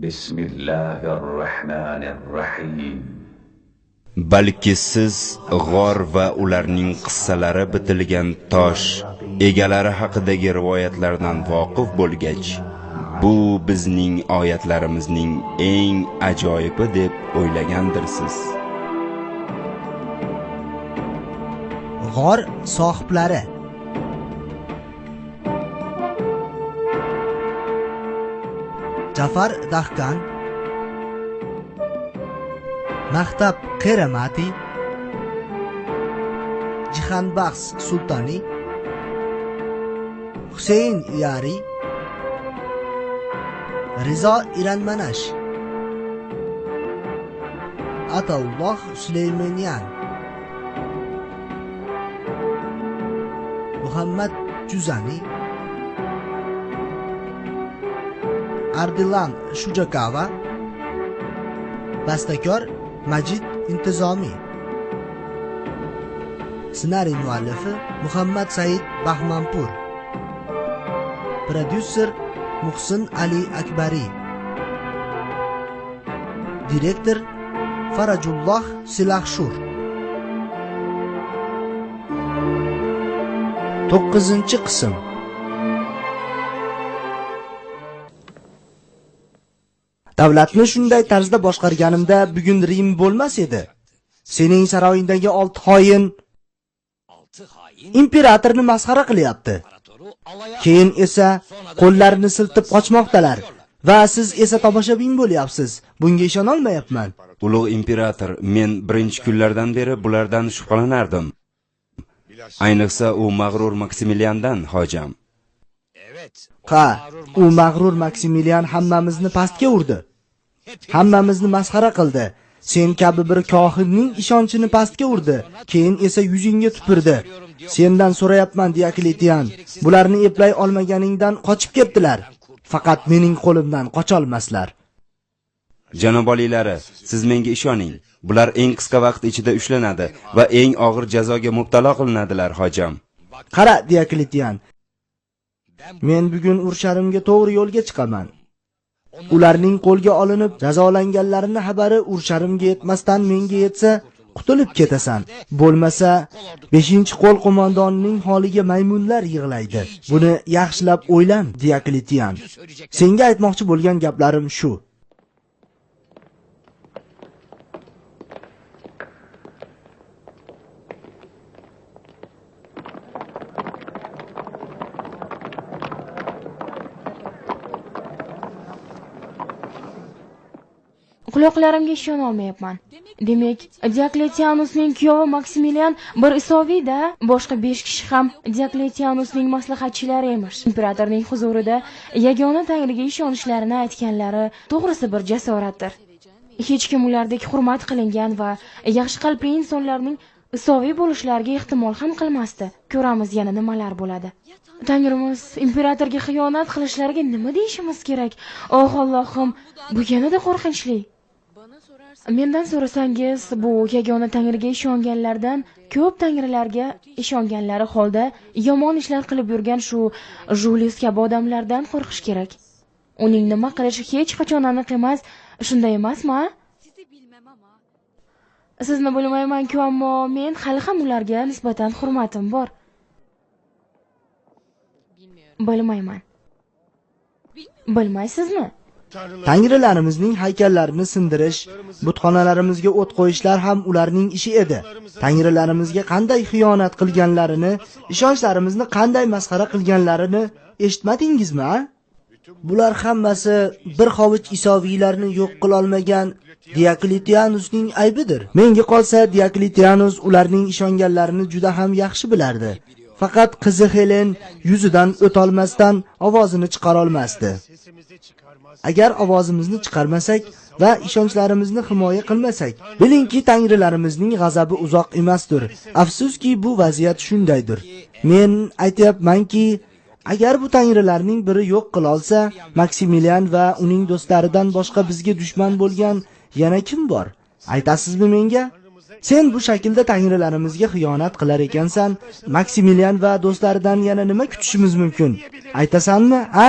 Bismillahirrahmanirrahim. Balki siz g'or va ularning qissalari bitilgan tosh egalari haqidagi rivoyatlardan voqif bo'lgach, bu bizning oyatlarimizning eng ajoyibi deb o'ylagandirsiz. G'or sohiblari. Jafar Dahkan, Maktab Qeramati, Jihanbaxsh Sultoni, Husayn Yari, Rizo Iranmanash, Ataulloh Sulaymonyan, Muhammad Juzani, Ardilan Shujakava, bastakor Majid Intizomiy, ssenariy muallifi Muhammad Said Bahmanpur, prodyuser Muhsin Ali Akbari, direktor Farajulloh Silahshur. 9-qism. Davlatni shunday tarzda boshqarganimda bugun Rim bo'lmas edi. Sening saroyingdagi 6 xoin imperatorni masxara qilyapti. Keyin esa qo'llarini siltib qochmoqdalar va siz esa tomoshabin bo'lyapsiz. Bunga ishona olmayapman. Ulug' imperator, men birinchi kunlardan beri bulardan shubhalanardim. Ayniqsa u mag'rur Maksimiliandan, hojam. Ha, u mag'rur Maksimilian hammamizni pastga urdi. Hammamizni masxara qildi. Sen kabi bir kohinning ishonchini pastga urdi. Keyin esa yuzingga tupurdi. Sendan so'rayapman, Diokletian. Bularni eplay olmaganingdan qochib ketdilar. Faqat mening qo'limdan qocha olmaslar. Janob oliylari, siz menga ishoning. Bular eng qisqa vaqt ichida ushlanadi va eng og'ir jazoga mubtalo qilinadilar, hojam. Qara, Diokletian. Men bugun Ursharimga to'g'ri yo'lga chiqaman. Ularning qo'lga olinib jazolanganlarining xabari Ursharimga yetmasdan menga yetsa, qutulib ketasan. Bo'lmasa, 5-qo'l qo'mondonining holiga maymunlar yig'laydi. Buni yaxshilab o'ylan, Diokletian. Senga aytmoqchi bo'lgan gaplarim shu. Quloqlarimga ishona olmayapman. Demak, Diokletianusning kuyovi Maksimilian bir Isoviy-da, boshqa 5 kishi ham Diokletianusning maslahatchilari emish. Imperatorning huzurida yagona Tangriga ishonishlarini aytganlari to'g'risi bir jasoratdir. Hech kim ulardek hurmat qilingan va yaxshi qalbli insonlarning Isoviy bo'lishlariga ehtimol ham qilmasdi. Ko'ramiz yana nimalar bo'ladi. Tangrimiz imperatorga xiyonat qilishlariga nima deyishimiz kerak? Oh Allohim, bu yanada qo'rqinchli. Mendan so'rasangiz, bu yagona Tangriga ishonganlardan ko'p tangrilarga ishonganlari holda yomon ishlar qilib yurgan shu Julius kabi odamlardan qo'rqish kerak. Uning nima qilishi hech qachon aniq emas, shunday emasmi? Sizni bilmayman-ku, ammo men hali ham ularga nisbatan hurmatim bor. Bilmayman. Bilmaysizmi? Tangrilarimizning haykallarini sindirish, butxonalarimizga o't qo'yishlar ham ularning ishi edi. Tangrilarimizga qanday xiyonat qilganlarini, ishonchlarimizni qanday masxara qilganlarini eshitmadingizmi, a? Bular hammasi bir hovich Isoviylarni yo'q qila olmagan Diokletianusning aybidir. Menga qolsa, Diokletianus ularning ishonganlarini juda ham yaxshi bilardi. Faqat qizi Helen yuzidan o'tolmasdan ovozini chiqara olmasdi. Agar ovozimizni chiqarmasak va ishonchlarimizni himoya qilmasak, bilingki tangrilarimizning g'azabi uzoq emasdir. Afsuski bu vaziyat shundaydir. Men aytayapmanki, agar bu tangrilarning biri yo'q qila olsa, Maksimilian va uning do'stlaridan boshqa bizga dushman bo'lgan yana kim bor? Aytasizmi menga? Sen bu shaklda tangrilarimizga xiyonat qilar ekansan, Maksimilian va do'stlaridan yana nima kutishimiz mumkin? Aytasanmi, a?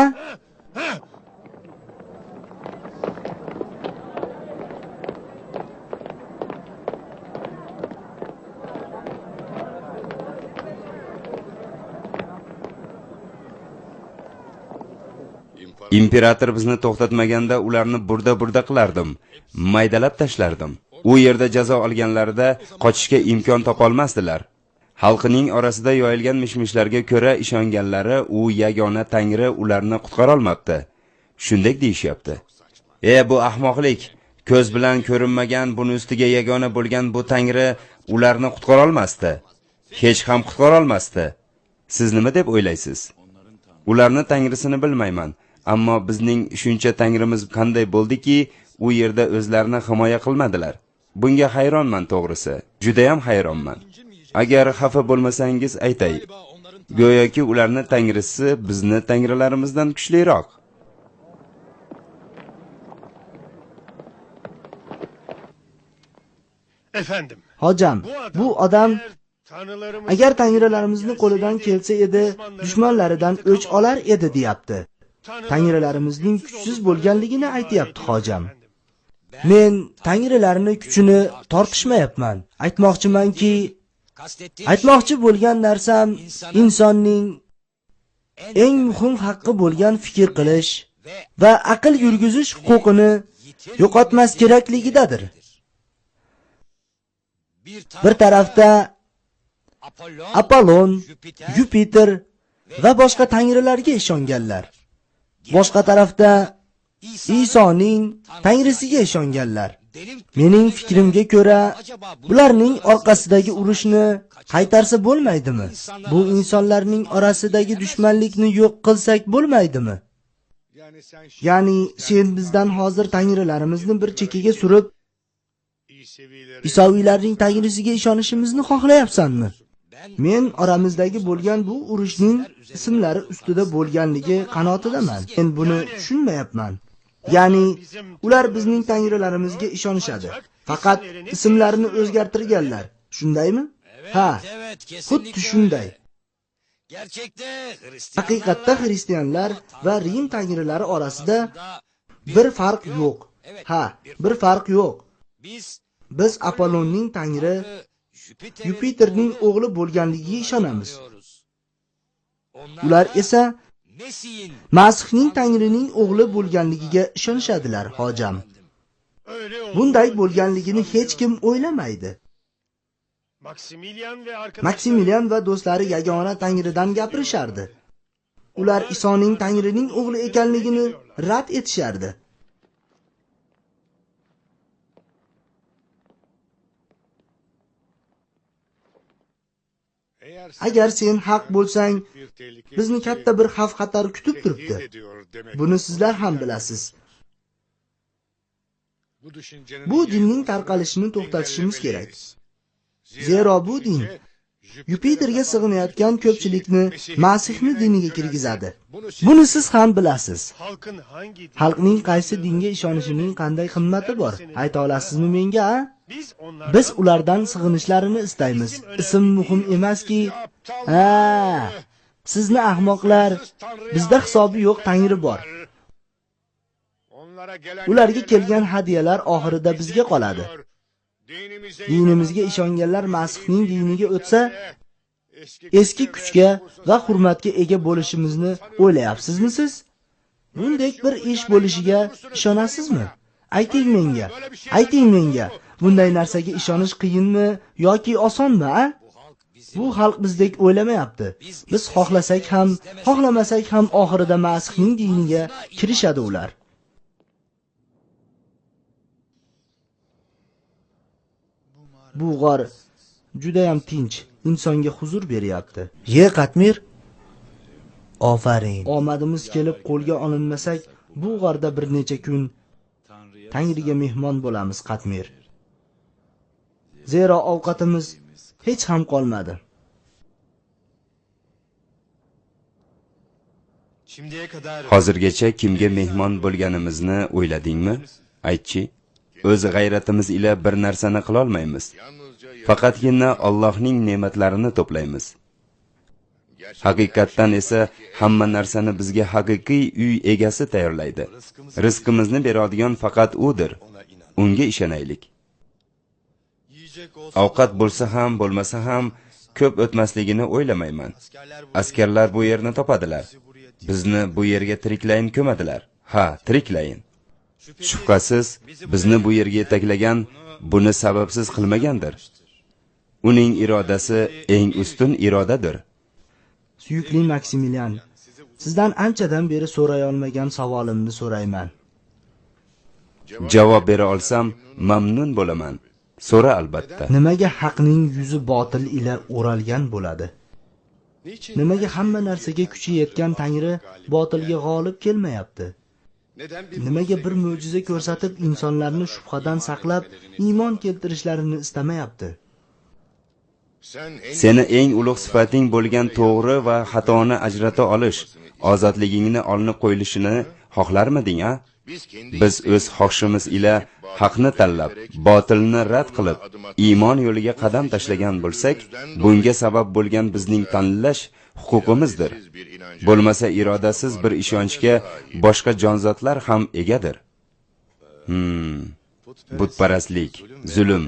Imperator bizni to'xtatmaganda ularni burda qilardim, maydalab tashlardim. U yerda jazo olganlarida qochishga imkon topolmasdilar. Xalqining orasida yoyilgan mishmishlarga ko'ra ishonganlari u yagona Tangri ularni qutqara olmabdi. Shunday deyishyapti. Bu ahmoqlik. Ko'z bilan ko'rinmagan, buni ustiga yagona bo'lgan bu Tangri ularni qutqara olmasdi. Hech ham qutqara olmasdi. Siz nima deb o'ylaysiz? Ularni Tangrisini bilmayman, ammo bizning shuncha Tangrimiz qanday bo'ldiki, u yerda o'zlarini himoya qilmadilar. Bunga hayronman to'g'risi. Juda ham hayronman. Agar xafa bo'lmasangiz aytay. Go'yoki ularni Tangrisi bizni Tangrilarimizdan kuchliroq. Efendim. Hocam, bu odam agar Tangrilarimizni qo'lidan kelsa edi, dushmanlaridan o'ch olar edi deyapti. Tangrilarimizning kuchsiz bo'lganligini aytayapti hojam. Men Tangrilarning kuchini tortishmayapman. Aytmoqchi bo'lgan narsam insonning eng muhim haqqi bo'lgan fikr qilish va aql yurgizish huquqini yo'qotmas kerakligidadir. Bir tarafda Apollon, Yupiter va boshqa tangrilarga ishonganlar. Boshqa tarafda Isoning Tangrisiga ishonganlar. Mening fikrimga ko'ra, bularning orqasidagi urushni qaytarsa bo'lmaydimi? Bu insonlarning orasidagi dushmanlikni yo'q qilsak bo'lmaydimi? Ya'ni sen bizdan hozir tangrilarimizni bir chekkaga surib, Isoviylarning Tangrisiga ishonishimizni xohlayapsanmi? Men oramizdagi bo'lgan bu urushning ismlari ustida bo'lganligi qanoatidaman. Men buni tushunmayapman. Ya'ni ular bizning tangrilarimizga ishonishadi. Faqat ismlarini o'zgartirganlar. Shundaymi? Ha, xuddi shunday. Haqiqatda xristianlar va Rim tangrilari orasida bir farq yo'q. Ha, bir farq yo'q. Biz Apollonning tangri, Yupiterning o'g'li bo'lganligiga ishonamiz. Ular esa Masihning tangrining o'g'li bo'lganligiga ishonishadilar, hojam. Bunday bo'lganligini hech kim o'ylamaydi. Maksimilian va do'stlari yagona tangridan gapirishardi. Ular Isoning tangrining o'g'li ekanligini rad etishardi. Agar sen haq bo'lsang, bizni katta bir xavf-xatar kutib turibdi. Buni sizlar ham bilasiz. Bu dinning tarqalishini to'xtatishimiz kerak. Zero bu din Yupiterga sig'inayotgan ko'pchilikni Masihni diniga kirgizadi. Buni siz ham bilasiz. Xalqning qaysi dinga ishonishining qanday qimmati bor? Ayta olasizmi menga, a? Biz ulardan sig'inishlarini istaymiz. Ism muhim emaski? Sizni ahmoqlar, bizda hisobi yo'q tangri bor. Ularga kelgan hadiyalar oxirida bizga qoladi. Dinimizga ishonganlar Masihning diniga o'tsa, eski kuchga va hurmatga ega bo'lishimizni o'ylayapsizmi siz? Bunday bir ish bo'lishiga ishonasizmi? Ayting menga. Bunday narsaga ishonish qiyinmi yoki osonmi, a? Bu xalq bizdek o'ylamayapti. Biz xohlasak ham, xohlamasak ham oxirida Masihning diniga kirishadi ular. Bu g'or juda ham tinch, insonga huzur beryapti. Qatmir. Ofarin. Omadimiz kelib qo'lga olinmasak, bu g'orda bir necha kun Tangriga mehmon bo'lamiz, Qatmir. Zero ovqatimiz hech ham qolmadi. Hozirgacha kimga mehmon bo'lganimizni o'yladingmi? Aytchi. O'z g'ayratimiz ila bir narsani qila olmaymiz. Faqatgina Allohning ne'matlarini to'playmiz. Haqiqatdan esa hamma narsani bizga haqiqiy uy egasi tayyorlaydi. Rizqimizni beradigan faqat Udir. Unga ishonaylik. Ovqat bo'lsa ham, bo'lmasa ham ko'p o'tmasligini o'ylamayman. Askarlar bu yerni topadilar. Bizni bu yerga tiriklayin ko'madilar. Ha, tiriklayin. Shubhasiz, bizni bu yerga yetaklagan buni sababsiz qilmagandir. Uning irodasi eng ustun irodadir. Suyukli Maksimilian, sizdan anchadan beri so'ray olmagan savolimni so'rayman. Javob bera olsam, mamnun bo'laman. So'ra albatta. Nimaga haqning yuzi botil ila o'ralgan bo'ladi? Nimaga hamma narsaga kuchi yetgan Tangri botilga g'olib kelmayapti? Nimaga bir mo'jiza ko'rsatib insonlarni shubhadan saqlab iymon keltirishlarini istamayapti? Seni eng ulug' sifating bo'lgan to'g'ri va xatoni ajrata olish, ozodligingni olinib qo'yilishini xohlarmiding, a? Biz o'z xohishimiz ila haqni tanlab, botilni rad qilib, iymon yo'liga qadam tashlagan bo'lsak, bunga sabab bo'lgan bizning tanlash huquqimizdir. Bo'lmasa irodasiz bir ishonchga boshqa jonzotlar ham egadir. Butparastlik, zulm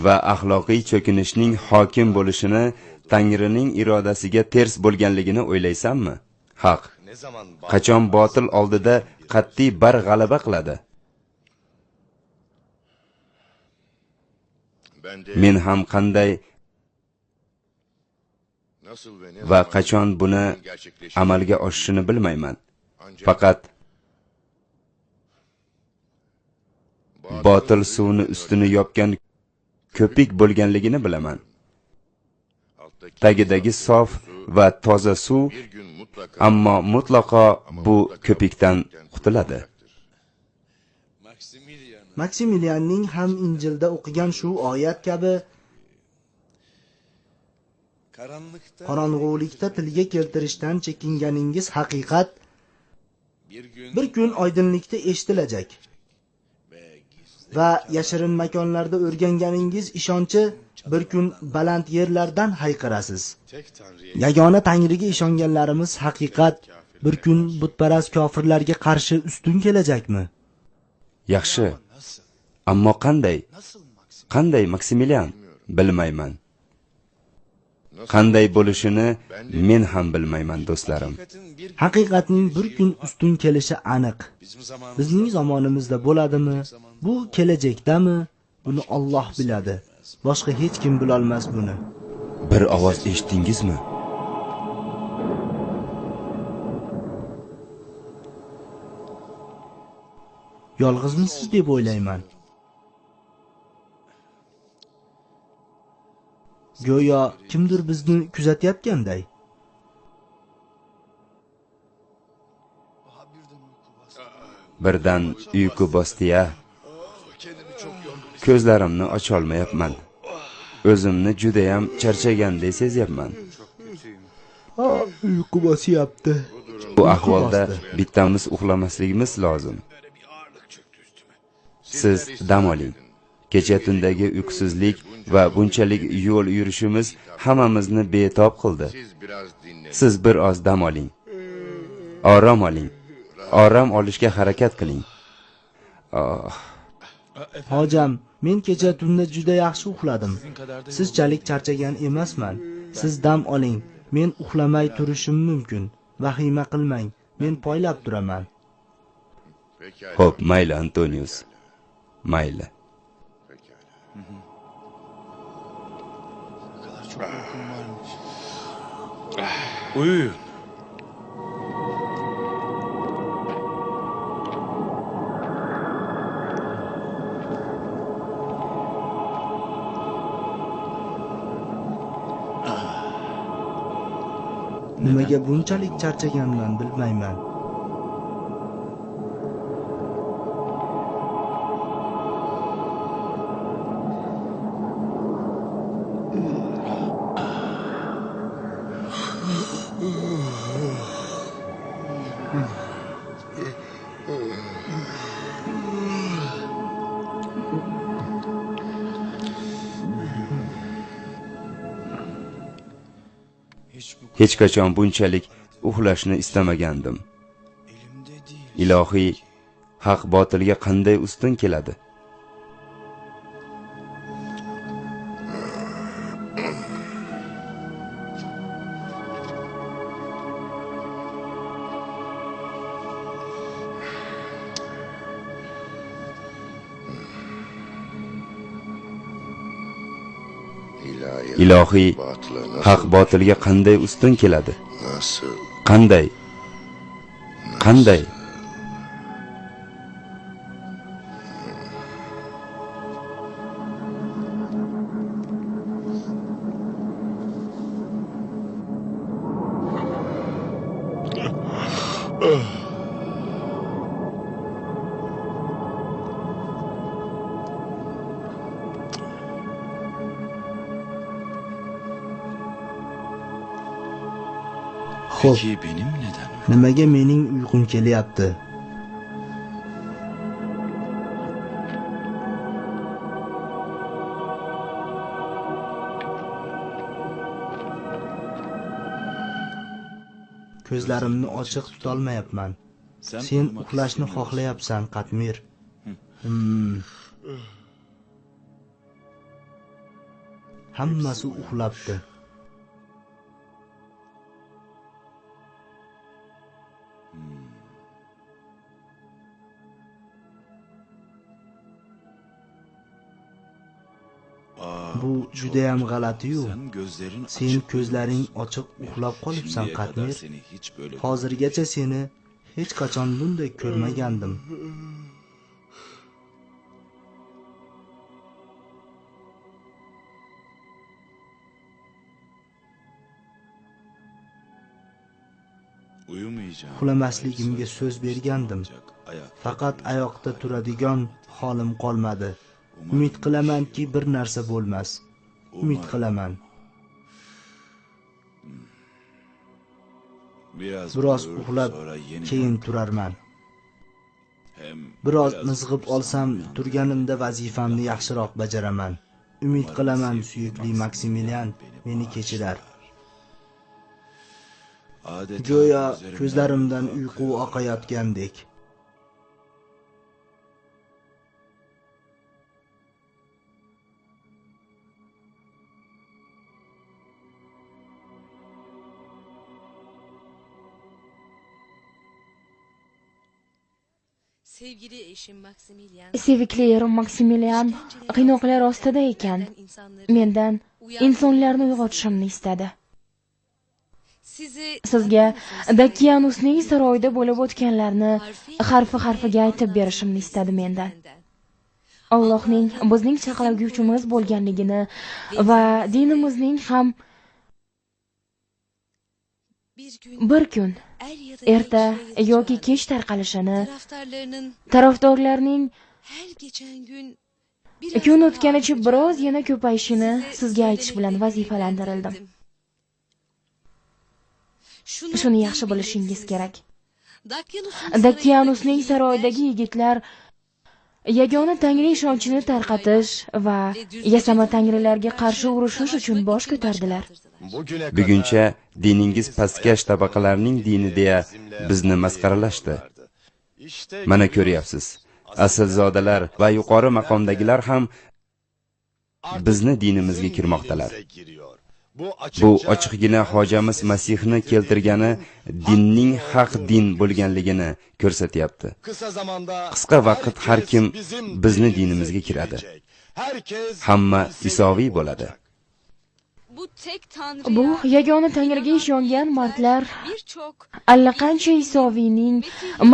va axloqiy cho'kinishning hokim bo'lishini Tangrining irodasiga ters bo'lganligini o'ylaysanmi? Haq. Qachon botil oldida qat'iy bar g'alaba qiladi? Men ham qanday va qachon buni amalga oshishini bilmayman. Faqat botil suvni ustini yopgan ko'pik bo'lganligini bilaman. Tagidagi sof va toza suv, ammo mutlaqo bu ko'pikdan qutuladi. Maksimilianning ham Injilda o'qigan shu oyat kabi qorong'ulikda tilga keltirishdan chekinganingiz haqiqat bir kun oydinlikda eshitilajak va yashirin makonlarda o'rganganingiz ishonchi bir kun baland yerlardan hayqirasiz. Yagona Tangriga ishonganlarimiz haqiqat bir kun butparast kofirlarga qarshi ustun kelajakmi? Yaxshi. Ammo qanday? Qanday Maksimilian? Bilmayman. Qanday bo'lishini men ham bilmayman, do'stlarim. Haqiqatning bir kun ustun kelishi aniq. Bizning zamonimizda bo'ladimi? Bu kelajakdami? Buni Alloh biladi. Boshqa hech kim bila olmas buni. Bir ovoz eshitdingizmi? Yolg'izmisiz deb o'ylayman. Go'yo kimdir bizni kuzatayotganday. Birdan uyqu bosdi-ya. Ko'zlarimni ocha olmayapman. O'zimni juda ham charchagandek sezyapman. Uyqu bosyapti. Bu ahvolda bittamiz uxlamasligimiz lozim. Siz dam oling. Kecha tundagi uyqusizlik va bunchalik yo'l yurishimiz hammamizni betob qildi. Siz bir oz dam oling. Orom oling. Orom olishga harakat qiling. Hojam, men kecha tunda juda yaxshi uxladim. Sizchalik charchagan emasman. Siz dam oling. Men uxlamay turishim mumkin. Vahima qilmang. Men poylab turaman. Xo'p, mayli Antonius. Mayli. Uyuyun. Nimaga bunchalik charchaganman bilmayman. Hech qachon bunchalik uxlashni istamagandim. Ilohiy, haq botilga qanday ustun keladi? Ilohiy, haq botilga qanday ustun keladi? Qanday? Qanday? Xo'p, Peki benim neden? nimaga mening uyqum kelyapti? Ko'zlarimni ochiq tutolmayapman. Sen uxlashni xohlayapsan, Qatmir. Hammasi uxlabdi. Bu juda ham g'alati-yu. Sen ko'zlaring ochiq uxlab qolibsan, Qatmir. Hozirgacha seni hech qachon bunday ko'rmagandim. Uxlamasligimga so'z bergandim. Faqat oyoqda turadigan holim qolmadi. Umid qilamanki, bir narsa bo'lmas. Umid qilaman. Biroz uxlab, keyin turarman. Biroz mizg'ib olsam, turganimda vazifamni yaxshiroq bajaraman. Umid qilaman, suyukli Maksimilian meni kechirar. Go'yo ko'zlarimdan uyqu oqayotgandek. Sevikli erim Maksimilian qiynoqlar ostida ekan. Mendan insonlarni uyg'otishimni istadi. Sizga Dakianusning saroyida bo'lib o'tganlarni harfi-harfiga aytib berishimni istadi mendan. Allohning bizning chaqiruvchimiz bo'lganligini va dinimizning ham bir kun erta yoki kech tarqalishini, tarafdorlarning kun o'tganicha biroz yana ko'payishini sizga aytish bilan vazifalantirildim. Shuni yaxshi bilishingiz kerak. Dakianusning saroyidagi yigitlar yagona tangri ishonchini tarqatish va yasama tangrilarga qarshi urushish uchun bosh ko'tardilar. Buguncha diningiz pastkash tabaqalarning dini deya bizni masxaralashdi. Mana ko'ryapsiz, aslzodalar va yuqori maqomdagilar ham bizni dinimizga kirmoqdalar. Bu ochiqgina hojamiz Masihni keltirgani dinning haq din bo'lganligini ko'rsatyapti. Qisqa vaqt har kim bizni dinimizga kiradi. Hamma Isoviy bo'ladi. Bu yagona tangriga ishongan mardlar allaqancha Isoviyning,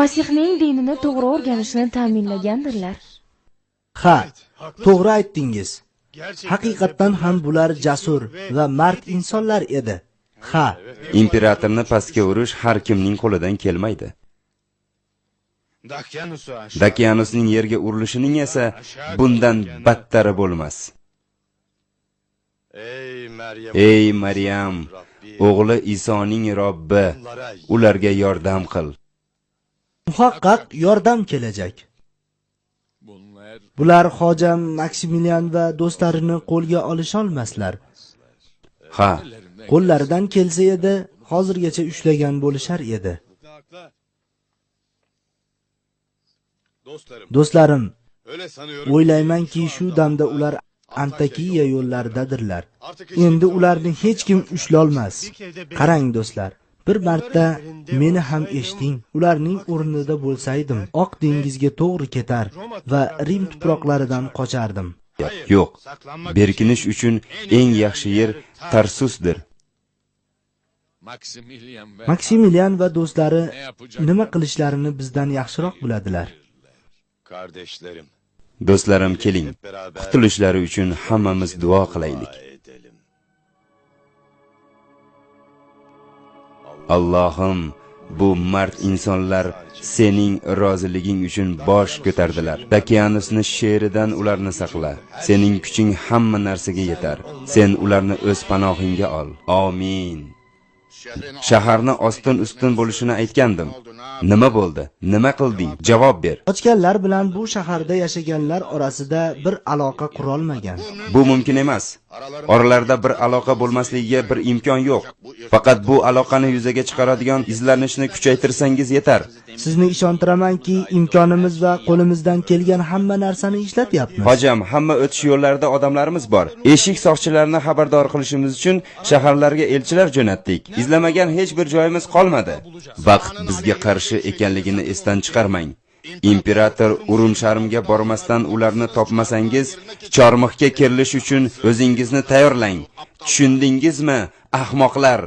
Masihning dinini to'g'ri o'rganishini ta'minlagandirlar. Ha, to'g'ri aytdingiz. Haqiqatdan ham bular jasur va mard insonlar edi. Ha, Imperatorni pastga urish har kimning qo'lidan kelmaydi. Dakianusning yerga urilishining esa bundan battari bo'lmas. Ey Maryam, o'g'li Isoning Robbi, ularga yordam qil. muhaqqaq yordam kelajak. Bular hojam Maksimilian va do'stlarini qo'lga olisha olmaslar. Ha, Qo'llaridan kelsa edi, hozirgacha ushlagan bo'lishar edi. Do'stlarim, o'ylaymanki, shu damda ular Antakiya yo'llaridadirlar. Endi ularni hech kim ushlolmas. Qarang do'stlar, bir marta meni ham eshiting. Ularning o'rnida bo'lsaydim, Oq dengizga to'g'ri ketar va Rim tuproqlaridan qochardim. Yo'q. Berkinish uchun eng yaxshi yer Tarsusdir. Maksimilian va do'stlari nima qilishlarini bizdan yaxshiroq biladilar. Kardeşlerim, Do'stlarim, keling. Qutulishlari uchun hammamiz duo qilaylik. Allohim, bu mard insonlar sening roziliging uchun bosh ko'tardilar. Dakianusni she'ridan ularni saqla. Sening kuching hamma narsaga yetar. Sen ularni o'z panohingga ol. Amin. Shaharni ostin-ustin bo'lishini aytgandim. Nima bo'ldi? Nima qilding? Javob ber. Qochganlar bilan bu shaharda yashaganlar orasida bir aloqa qurolmagan. Bu mumkin emas. Oralarda bir aloqa bo'lmasligiga bir imkon yo'q. Faqat bu aloqani yuzaga chiqaradigan izlanishni kuchaytirsangiz yetar. Sizni ishontiramanki, imkonimiz va qo'limizdan kelgan hamma narsani ishlatyapmiz. Hojam, hamma o'tish yo'llarida odamlarimiz bor. Eshik soqchilarini xabardor qilishimiz uchun shaharlarga elchilar jo'natdik. Izlamagan hech bir joyimiz qolmadi. Vaqt bizga qarshi ekanligini esdan chiqarmang. Imperator Urumsharmga bormasdan ularni topmasangiz, Chormixga kirilish uchun o'zingizni tayyorlang. Tushundingizmi, ahmoqlar?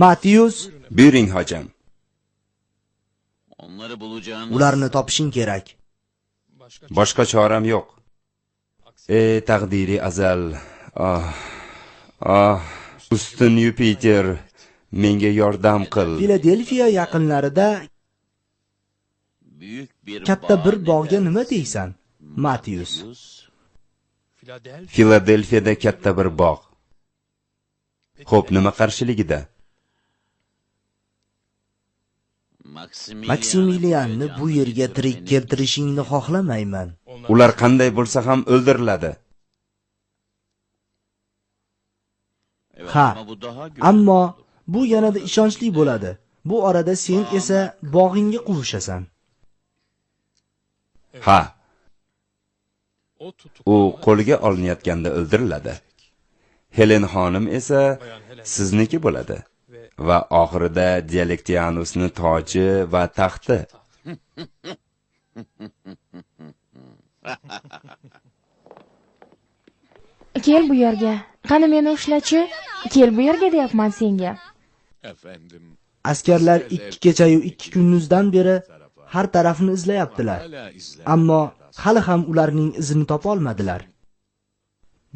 Matius, Buyuring, hojam. ularni topishing kerak. Boshqa choram yo'q. Ey taqdiri azal. Ustun Yupiter, menga yordam qil. Filadelfiya yaqinlarida katta bir bog'ga nima deysan, Matius? Filadelfiyada katta bir bog'. Xo'p, nima qarshiligida? Maksimilianni bu yerga tirik keltirishingni xohlamayman. Ular qanday bo'lsa ham o'ldiriladi. Ha, ammo bu yanada ishonchli bo'ladi. Bu orada sen esa bog'ingga quvushasan. Ha. U qo'lga olinayotganda o'ldiriladi. Helen xonim esa sizniki bo'ladi. Va oxirida Dialektianusni toji va taxti. Kel bu yerga. Qani meni ushlachi? Kel bu yerga deyapman senga. efendim, Askarlar 2 kecha-yu 2 kunduzdan beri har tarafni izlayaptilar. Ammo hali ham ularning izini topa olmadilar.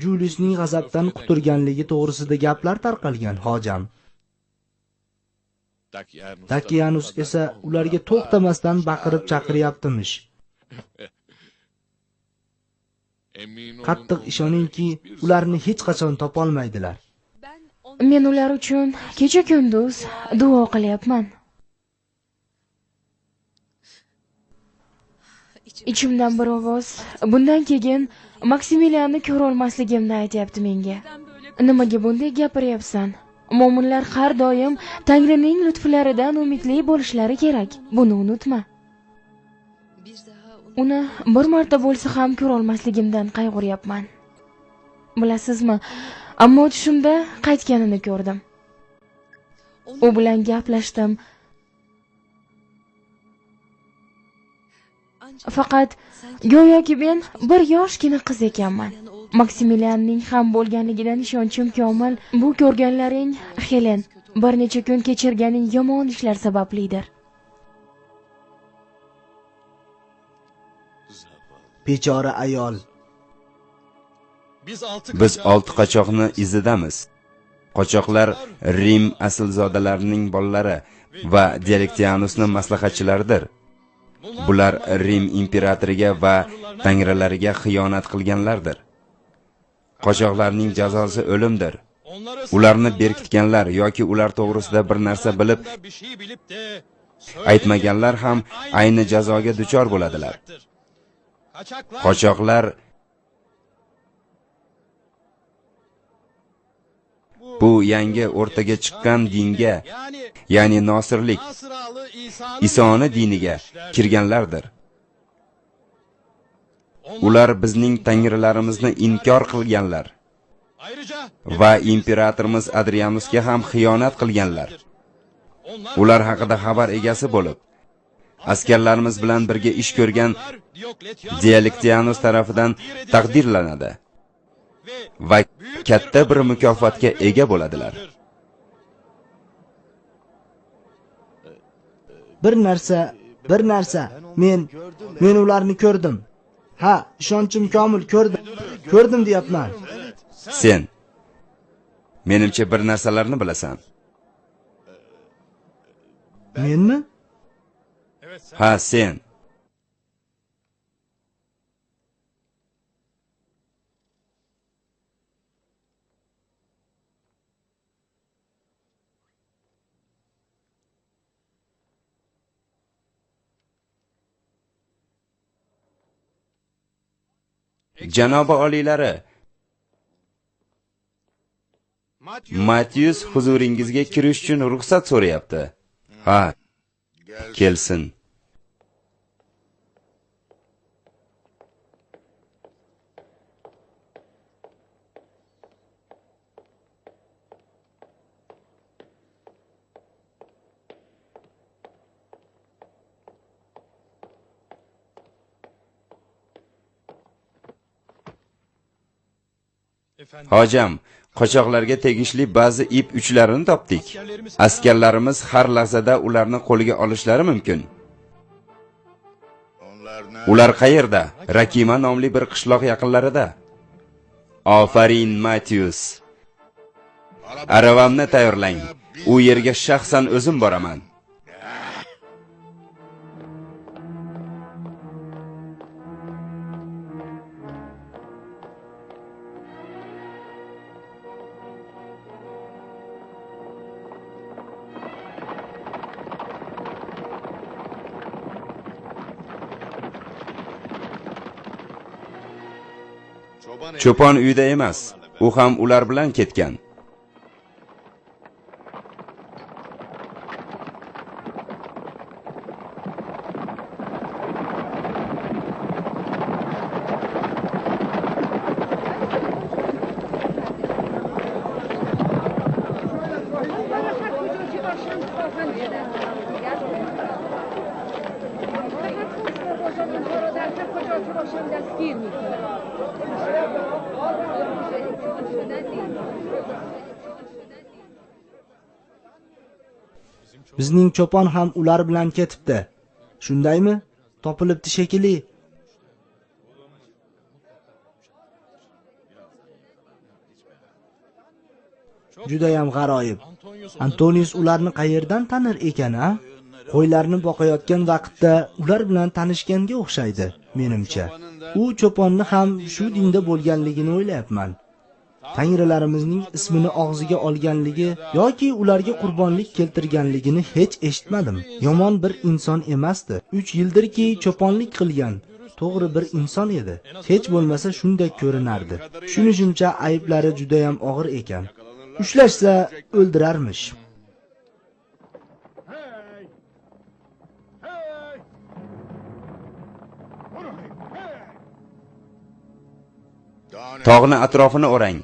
Juliusning g'azabdan quturganligi to'g'risida gaplar tarqalgan, hojam. Dakianus esa ularga to'xtamasdan baqirib chaqiryaptimish. Qattiq ishoningki, ularni hech qachon topolmaydilar. Men ular uchun kecha-kunduz duo qilyapman. Ichimdan bir ovoz bundan keyin Maksimilianni ko'ra olmasligimni aytayapti menga. Nimaga bunday gapiryapsan? Mo'minlar har doim Tangrining lutflaridan umidli bo'lishlari kerak. Buni unutma. Uni bir marta bo'lsa ham ko'ra olmasligimdan qayg'uryapman. Bilasizmi? Ammo tushimda qaytganini ko'rdim. U bilan gaplashdim. Faqat go'yoki men bir yoshgina qiz ekanman. Maksimilianning ham bo'lganligidan ishonchim komil. Bu ko'rganlaring, Helen, bir necha kun kechirganing yomon ishlar sabablidir. Bechora ayol. Biz 6 qochoqni izidamiz. Qochoqlar Rim aslzodalarining bolalari va Dialektianusning maslahatchilaridir. Bular Rim imperatoriga va tangrilariga xiyonat qilganlardir. Qochoqlarning jazosi o'limdir. Ularni berkitganlar yoki ular to'g'risida bir narsa bilib aytmaganlar ham ayni jazoga duchor bo'ladilar. Qochoqlar bu yangi o'rtaga chiqqan dinga, ya'ni nosirlik, Isoni diniga kirganlardir. Ular bizning tangrilarimizni inkor qilganlar va imperatorimiz Adrianusga ham xiyonat qilganlar. ular haqida xabar egasi bo'lib, askarlarimiz bilan birga ish ko'rgan Diocletianus tarafidan taqdirlanadi va katta bir mukofotga ega bo'ladilar. Bir narsa, men ularni ko'rdim. Ha, ishonchim komil, ko'rdim deyapman. Sen menimcha bir narsalarni bilasan. Menmi? Ha, sen. Janobi oliylari, Matius huzuringizga kirish uchun ruxsat so'rayapti. Ha, kelsin. Hojam, qochoqlarga tegishli ba'zi ip uchlarini topdik. Askarlarimiz har lahzada ularni qo'liga olishlari mumkin. Ular qayerda? Rakima nomli bir qishloq yaqinlarida. Ofarin, Matius. Aravamni tayyorlang. U yerga shaxsan o'zim boraman. Cho'pon uyda emas, u ham ular bilan ketgan. Bizning cho'pon ham ular bilan ketibdi. Shundaymi? Topilibdi shekilli. Judayam g'aroyib. Antonius ularni qayerdan tanir ekan, a? Qo'ylarni boqayotgan vaqtda ular bilan tanishganga o'xshaydi, menimcha. U cho'ponni ham shu dinda bo'lganligini o'ylayapman. Tangrilarimizning ismini og'ziga olganligi yoki ularga qurbonlik keltirganligini hech eshitmadim. Yomon bir inson emasdi. 3 yildirki cho'ponlik qilgan. To'g'ri bir inson edi. Hech bo'lmasa shunday ko'rinardi. Tushunishimcha ayblari juda ham og'ir ekan. Ushlashsa o'ldirarmish. Tog'ni atrofini o'rang.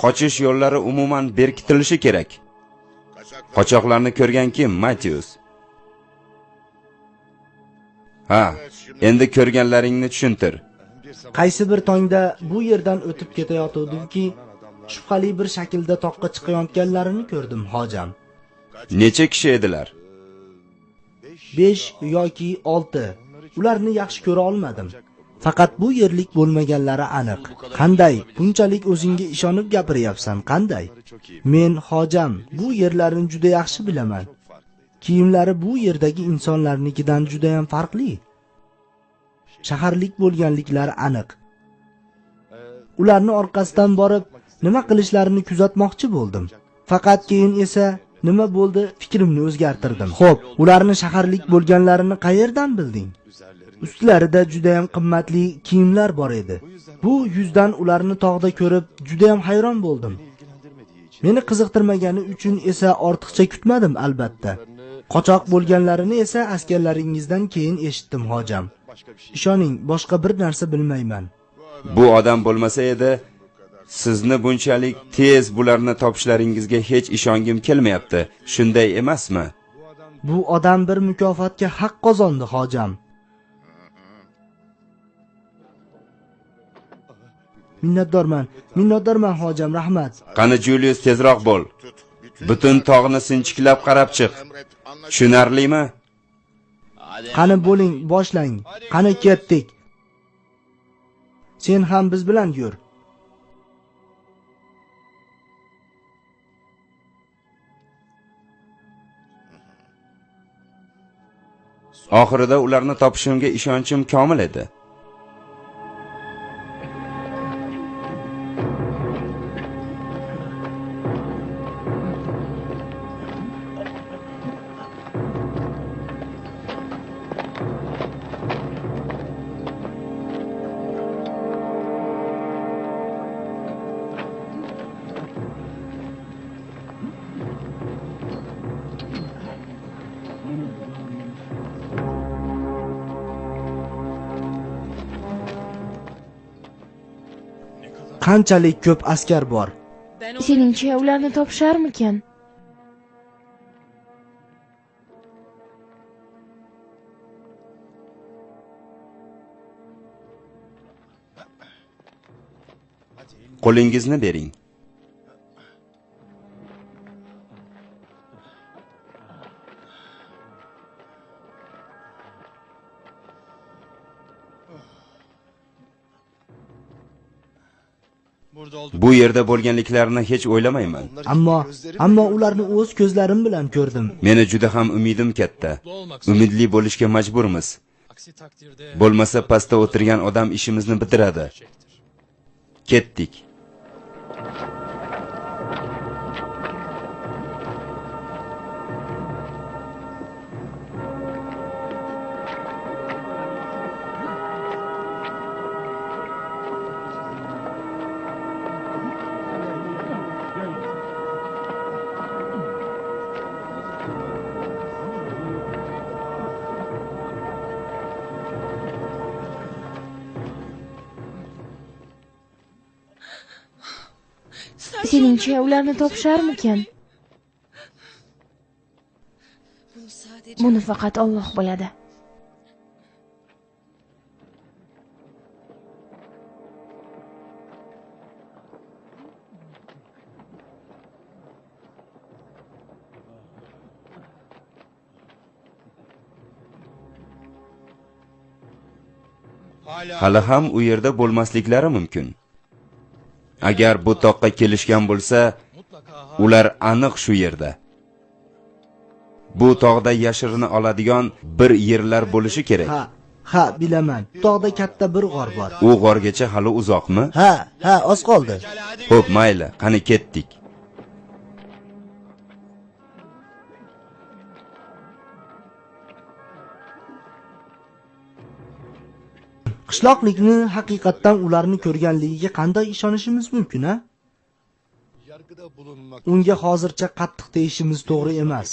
Qochish yo'llari umuman berkitilishi kerak. Qochoqlarni ko'rgan kim? Matius. Ha, endi ko'rganlaringni tushuntir. Qaysi bir tongda bu yerdan o'tib ketayotgandimki, shubhali bir shaklda toqqa chiqayotganlarini ko'rdim, hojam. Necha kishi edilar? 5 yoki 6. Ularni yaxshi ko'ra olmadim. Faqat bu yerlik bo'lmaganlari aniq. Qanday? Bunchalik o'zingga ishonib gapiryapsan, qanday? Men hojam, bu yerlarni juda yaxshi bilaman. Kiyimlari bu yerdagi insonlarnikidan juda ham farqli. Shaharlik bo'lganliklari aniq. Ularni orqasidan borib, nima qilishlarini kuzatmoqchi bo'ldim. Faqat keyin esa nima bo'ldi, fikrimni o'zgartirdim. Xo'p, ularni shaharlik bo'lganlarini qayerdan bilding? Ustlarida juda ham qimmatli kiyimlar bor edi. Bu yuzdan ularni tog'da ko'rib juda ham hayron bo'ldim. Meni qiziqtirmagani uchun esa ortiqcha kutmadim albatta. Qochoq bo'lganlarini esa askarlaringizdan keyin eshitdim, hojam. Ishoning, boshqa bir narsa bilmayman. Bu odam bo'lmasa edi, Sizni bunchalik tez bularni topishlaringizga hech ishongim kelmayapti. Shunday emasmi? Bu odam bir mukofotga haq qozondi, hojam. Minnatdorman hojam, rahmat. Qani Julius, tezroq bo'l. Butun tog'ni sinchiklab qarab chiq. Tushunarlimi? Qani bo'ling, boshlang. Qani ketdik. Sen ham biz bilan yur. Oxirida ularni topishimga ishonchim komil edi. Qanchalik ko'p askar bor? Seningcha ularni topisharmikan? Qo'lingizni bering. Bu yerda bo'lganliklarini hech o'ylamayman. Ammo ularni o'z ko'zlarim bilan ko'rdim. Meni juda ham umidim katta. Umidli bo'lishga majburmiz. Bo'lmasa pastda o'tirgan odam ishimizni bitiradi. Ketdik. Seningcha ularni topisharmikan? Buni faqat Alloh biladi. Hali ham u yerda bo'lmasliklari mumkin. Agar bu toqqa kelishgan bo'lsa, ular aniq shu yerda. Bu tog'da yashirini oladigan bir yerlar bo'lishi kerak. Ha, bilaman. Tog'da katta bir g'or bor. U g'orgacha hali uzoqmi? Ha, oz qoldi. Xo'p, mayli, qani ketdik. Qishloqlikni haqiqatdan ularni ko'rganligiga qanday ishonishimiz mumkin, ha? Unga hozircha qattiq tegishimiz to'g'ri emas.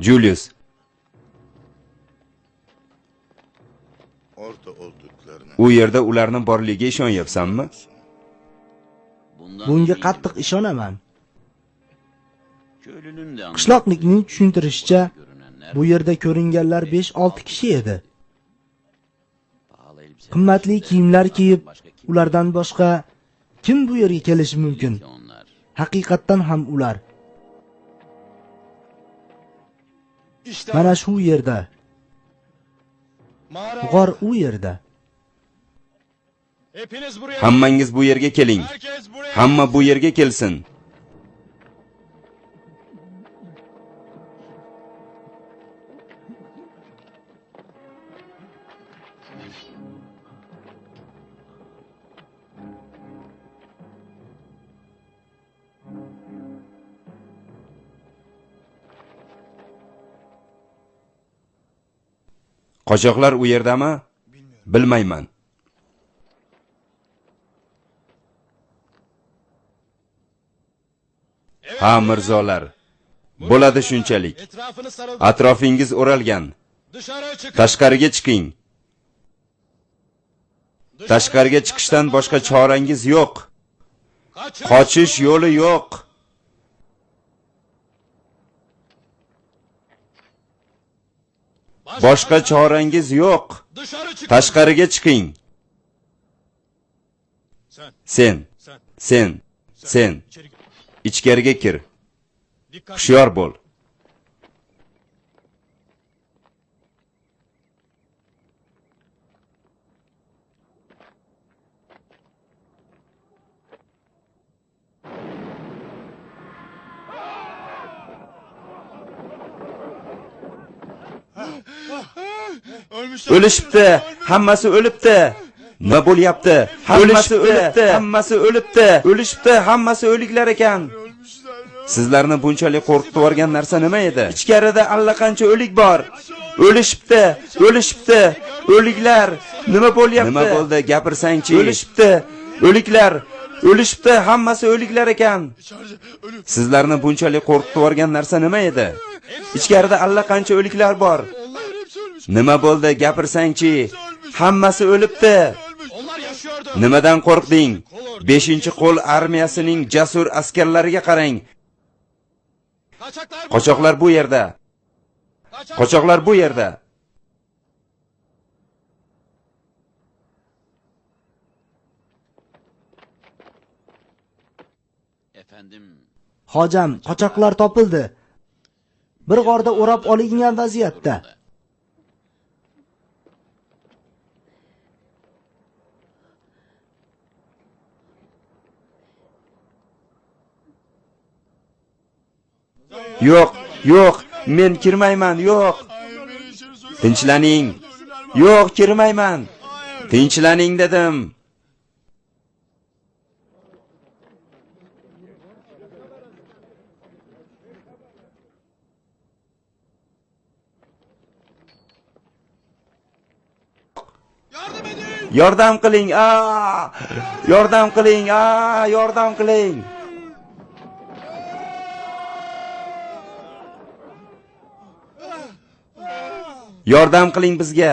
Julius, u yerda ularni borligiga ishonyapsanmi? Bunga qattiq ishonaman. Qishloqlikning tushuntirishicha, bu yerda ko'ringanlar 5-6 kishi edi. Qimmatli kiyimlar kiyib, ulardan boshqa kim bu yerga kelishi mumkin? Haqiqatdan ham ular. Mana shu yerda. G'or u yerda. Hammangiz bu yerga keling. Hamma bu yerga kelsin. Qochoqlar u yerdami? Bilmayman. Ha, mirzolar. Bo'ladi shunchalik. Atrofingiz o'ralgan. Tashqariga chiqing. Tashqariga chiqishdan boshqa chorangiz yo'q. Qochish yo'li yo'q. Boshqa chorangiz yo'q. Tashqariga chiqing. Sen. Ichkariga kir. Hushyor bo'l. O'lishibdi. Hammasi o'libdi. Nima bo'lyapti? Hammasi o'libdi. Hammasi o'libdi. O'lishibdi. Hammasi o'liklar ekan. Sizlarni bunchalik qo'rqitib yuborgan narsa nima edi? Ichkarida allaqancha o'lik bor. O'lishibdi. O'liklar. Nima bo'lyapti? Nima bo'ldi? Gapirsang-chi. O'lishibdi. O'liklar. O'lishibdi. Hammasi o'liklar ekan. Sizlarni bunchalik qo'rqitib yuborgan narsa nima edi? Ichkarida allaqancha o'liklar bor. Nima bo'ldi? Gapirsang-chi. Hammasi o'libdi. Nimadan qo'rqding? 5-qo'l armiyasining jasur askarlariga qarang. Qochoqlar bu yerda. Efendim. Hojam, qochoqlar topildi. Bir g'orda o'rab olingan vaziyatda. Yo'q, men kirmayman, yo'q. Tinchlaning. Yo'q, kirmayman. Tinchlaning dedim. Yordam qiling. Yordam qiling. Yordam qiling. Yordam qiling bizga.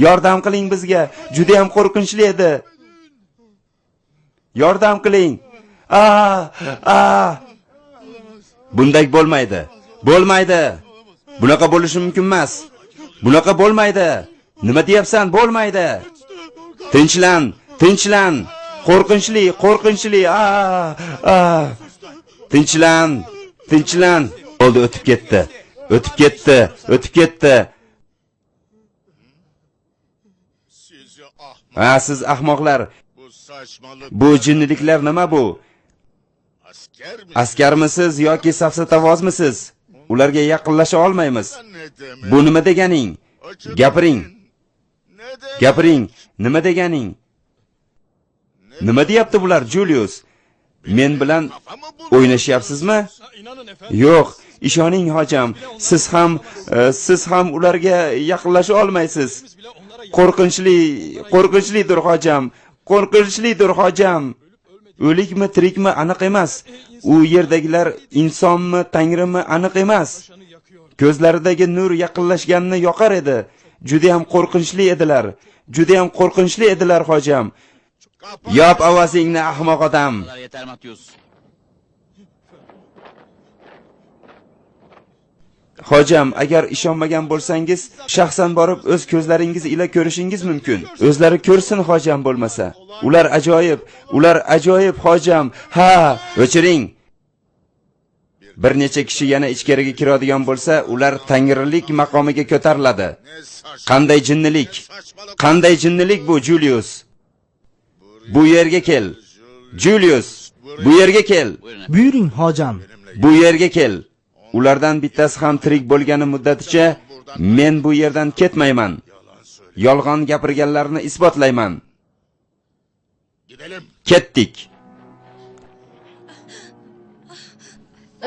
Yordam qiling bizga. Juda ham qo'rqinchli edi. Yordam qiling. Bunday bo'lmaydi. Bunaqa bo'lishi mumkin emas. Bunaqa bo'lmaydi. Nima deyapsan? Bo'lmaydi. Tinchlan. Qo'rqinchli. Tinchlan. Oldi, o'tib ketdi. Siz ahmoqlar. Bu jinniliklar nima bu? Askarmisiz yoki safsatavozmisiz? Ularga yaqinlasha olmaymiz. Bu nima deganing? Gapiring. Nima deganing? Nima deyapti bular, Julius? Men bilan o'ynashyapsizmi? Yo'q, ishoning hojam. Siz ham ularga yaqinlasha olmaysiz. Qo'rqinchlidir hojam. O'likmi, tirikmi aniq emas. U yerdagilar insonmi, tangrimi aniq emas. Ko'zlaridagi nur yaqinlashganini yoqar edi. Juda ham qo'rqinchli edilar hojam. Yop ovozingni, ahmoq odam. Hojam, agar ishonmagan bo'lsangiz, shaxsan borib o'z ko'zlaringiz ila ko'rishingiz mumkin. O'zlari ko'rsin hojam bo'lmasa. Ular ajoyib hojam. O'chiring. Bir necha kishi yana ichkariga kiradigan bo'lsa, ular tangrilik maqomiga ko'tariladi. Qanday jinnilik bu, Julius? Bu yerga kel. Julius, bu yerga kel. Buyuring hojam. Bu yerga kel. Ulardan bittasi ham tirik bo'lgani muddaticha men bu yerdan ketmayman. Yolg'on gapirganlarni isbotlayman. Ketdik.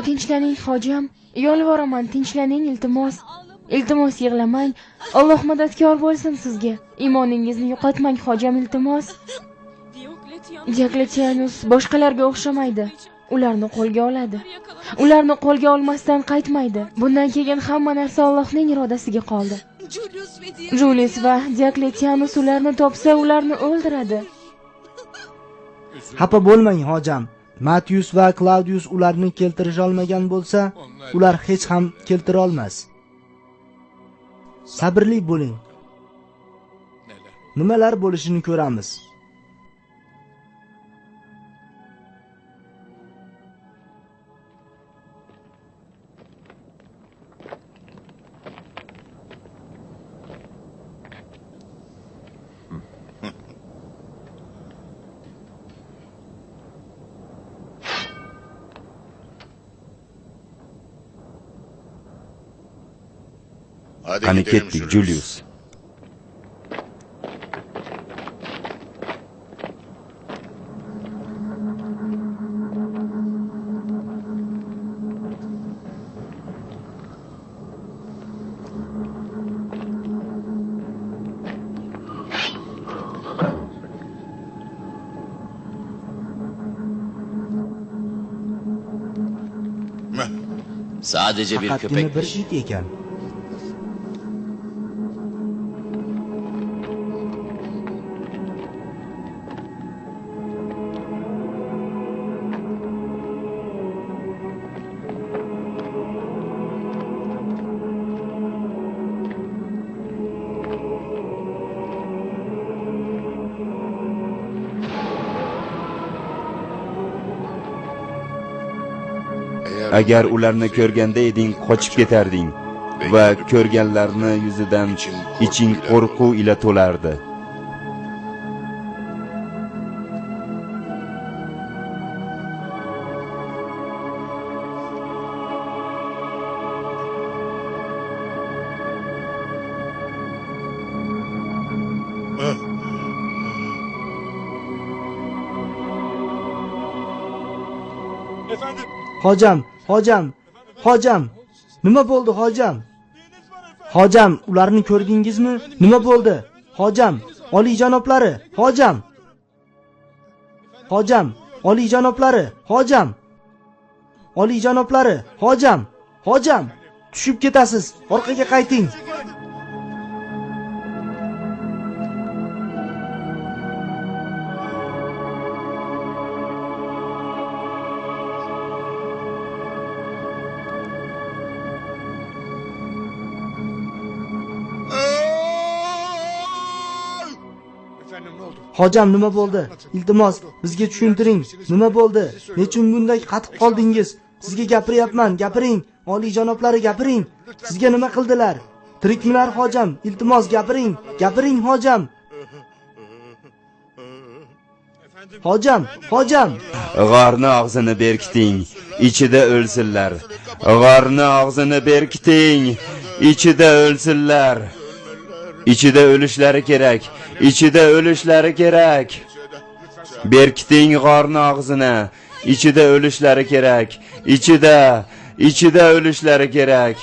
Tinchlaning hojam. Yolvoraman, tinchlaning iltimos. Iltimos yig'lamang. Alloh madadkor bo'lsin sizga. Iymoningizni yo'qotmang, hojam, iltimos. Diokletianus boshqalarga o'xshamaydi. Ularni qo'lga oladi. Ularni qo'lga olmasdan qaytmaydi. Bundan keyin hamma narsa Allohning irodasiga qoldi. Julius va Diokletianus ularni topsa, ularni o'ldiradi. Xafa bo'lmang, hojam. Matius va Claudius ularni keltirisha olmagan bo'lsa, ular hech ham keltira olmas. Sabrli bo'ling. Nimalar bo'lishini ko'ramiz. Qani ketdik, Julius. Sadece bir Faqatgina bir köpekmiş. it ekan. Agar ularni ko'rganda eding, qochib ketarding va ko'rganlarni yuzidan iching qo'rquv ila to'lardi. Hojam. Nima bo'ldi, hojam? Hojam, ularni ko'rdingizmi? Nima bo'ldi? Hojam, oliyjanoblari, hojam. Hojam, oliyjanoblari, hojam. Oliyjanoblari, hojam. Hojam, tushib ketasiz. Orqaga qayting. Hojam, nima bo'ldi? Iltimos, bizga tushuntiring. Nima bo'ldi? Nechun bunday qatib qoldingiz? Sizga gapiryapman, gapiring. Oliyjanoblari, gapiring. Sizga nima qildilar? Tirikmilar, hojam? Iltimos, gapiring. Gapiring, hojam. Hojam. G'orni og'zini berkiting, ichida o'lsinlar. G'orni og'zini berkiting, ichida o'lsinlar. Ichida o'lishlari kerak. Ichida o'lishlari kerak. Berkiting g'orni og'zini. Ichida o'lishlari kerak. Ichida o'lishlari kerak.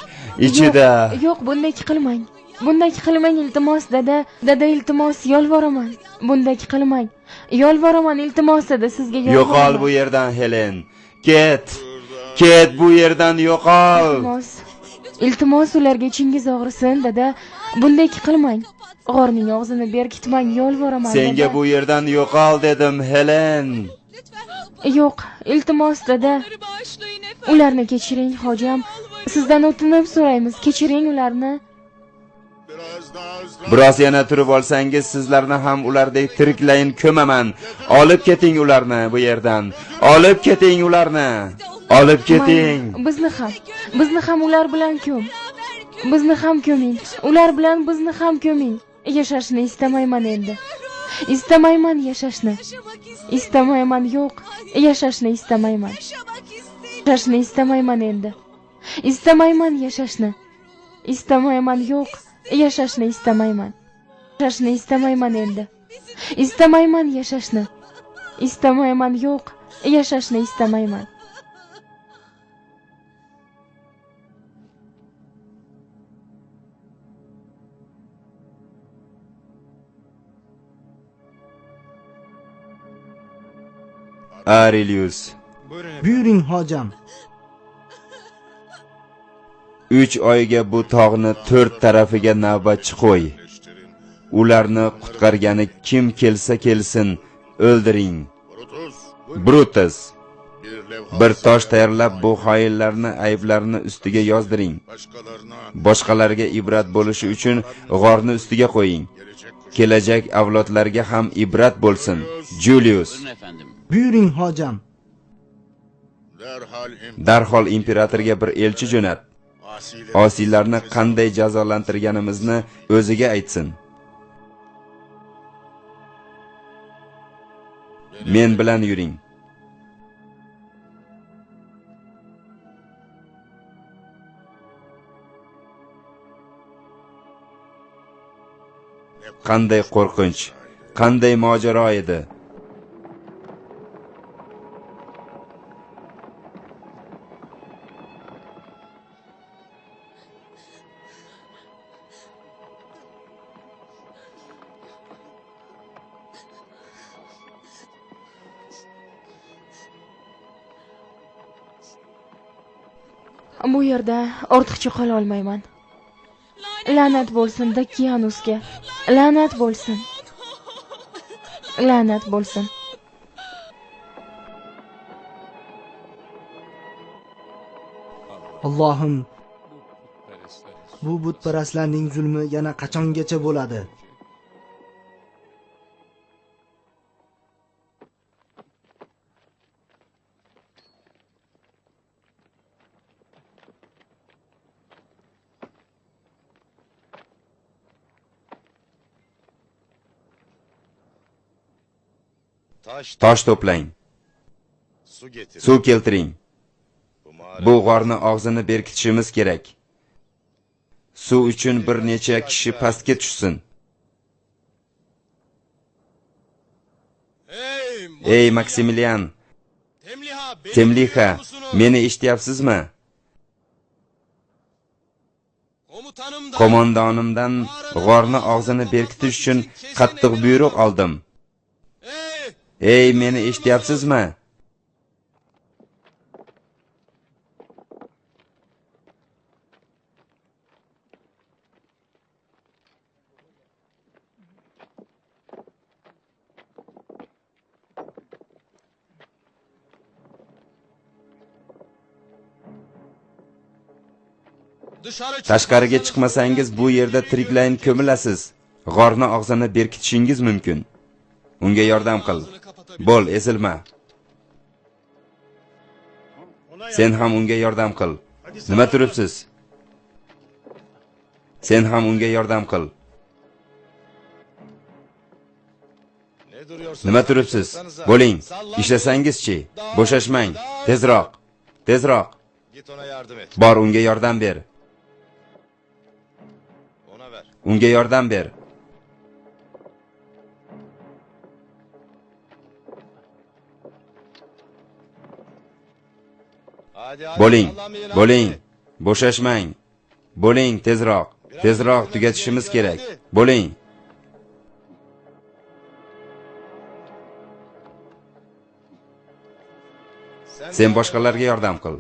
Ichida. Yo'q, bunday qilmang. Bunday qilmang, iltimos, dada. Dada, iltimos, yolvoraman. Bunday qilmang. Yolvoraman, iltimos, dada, sizga yolvoraman. Yo'qol bu yerdan, Helen. Ket bu yerdan, yo'qol. Iltimos, ularga ichingiz og'risin, dada. Bunday qilmang. G'orning og'zini berkitmang, yolvoraman. Senga bu yerdan yo'qol dedim, Helen. Yo'q, iltimos, dada. Ularni kechiring, hojam. Sizdan o'tinib so'raymiz, kechiring ularni. Biroz yana turib olsangiz, sizlarni ham ulardek tiriklayin ko'maman. Olib keting ularni bu yerdan. Olib keting ularni. Olib keting. Bizni ham ular bilan ko'm. Bizni ham ko'ming. Ular bilan bizni ham ko'ming. Yashashni istamayman endi. Istamayman yashashni. Istamayman, yo'q. Yashashni istamayman. Yashashni istamayman endi. Istamayman yashashni. Istamayman, yo'q. Yashashni istamayman. Yashashni istamayman endi. Istamayman yashashni. Istamayman, yo'q. Yashashni istamayman. Aurelius. Buyuring hojam. 3 oyga bu tog'ni 4 tarafiga navbatchi qo'y. Ularni qutqargani kim kelsa kelsin, o'ldiring. Brutus. Bir tosh tayyorlab bu xoinlarni ayblarini ustiga yozdiring. Boshqalarga ibrat bo'lishi uchun g'orni ustiga qo'ying. Kelajak avlodlarga ham ibrat bo'lsin. Julius. Buyuring hojam. Darhol imperatorga bir elchi jo'nat. Osiylarni qanday jazolantirganimizni o'ziga aytsin. Men bilan yuring. Qanday qo'rqinch, qanday mojaro edi. Bu yerda ortiqcha qola olmayman. La'nat bo'lsin Dakianusga. La'nat bo'lsin. La'nat bo'lsin. Allohim, bu butparastlarning zulmi yana qachongacha bo'ladi? Tosh to'plang. Suv keltiring. Bu g'orni og'zini berkitishimiz kerak. Suv uchun bir necha kishi pastga tushsin. Ey Maksimilian, Temliha, meni eshityapsizmi? Qo'mondonimdan g'orni og'zini berkitish uchun qattiq buyruq oldim. Ey, meni eshityapsizmi? Tashqariga chiqmasangiz bu yerda tiriklayin ko'milasiz. G'orni og'zini berkitishingiz mumkin. Unga yordam qil. Bo'l, ezilma. Sen ham unga yordam qil. Nima turibsiz? Sen ham unga yordam qil. Nima turibsiz? Bo'ling. Ishlasangizchi. Bo'shashmang. Tezroq. Tezroq. Git ona yardım et. Bor, unga yordam ber. Ona ver. Unga yordam ber. Hadi hadi. Bo'ling. Allah'ım yine Bo'ling. hadi. Bo'shashmang. Bo'ling, tezroq. Tezroq tugatishimiz kerak. Bo'ling. Sen boshqalarga yordam qil.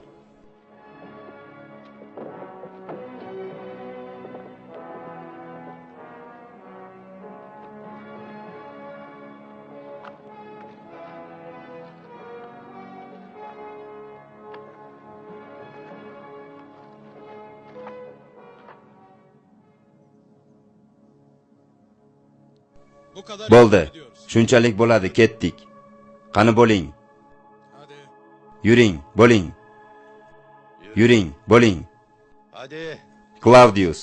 Bo'ldi. Shunchalik bo'ladi, ketdik. Qani bo'ling. Yuring, bo'ling. Yuring, bo'ling. Hadi. Claudius,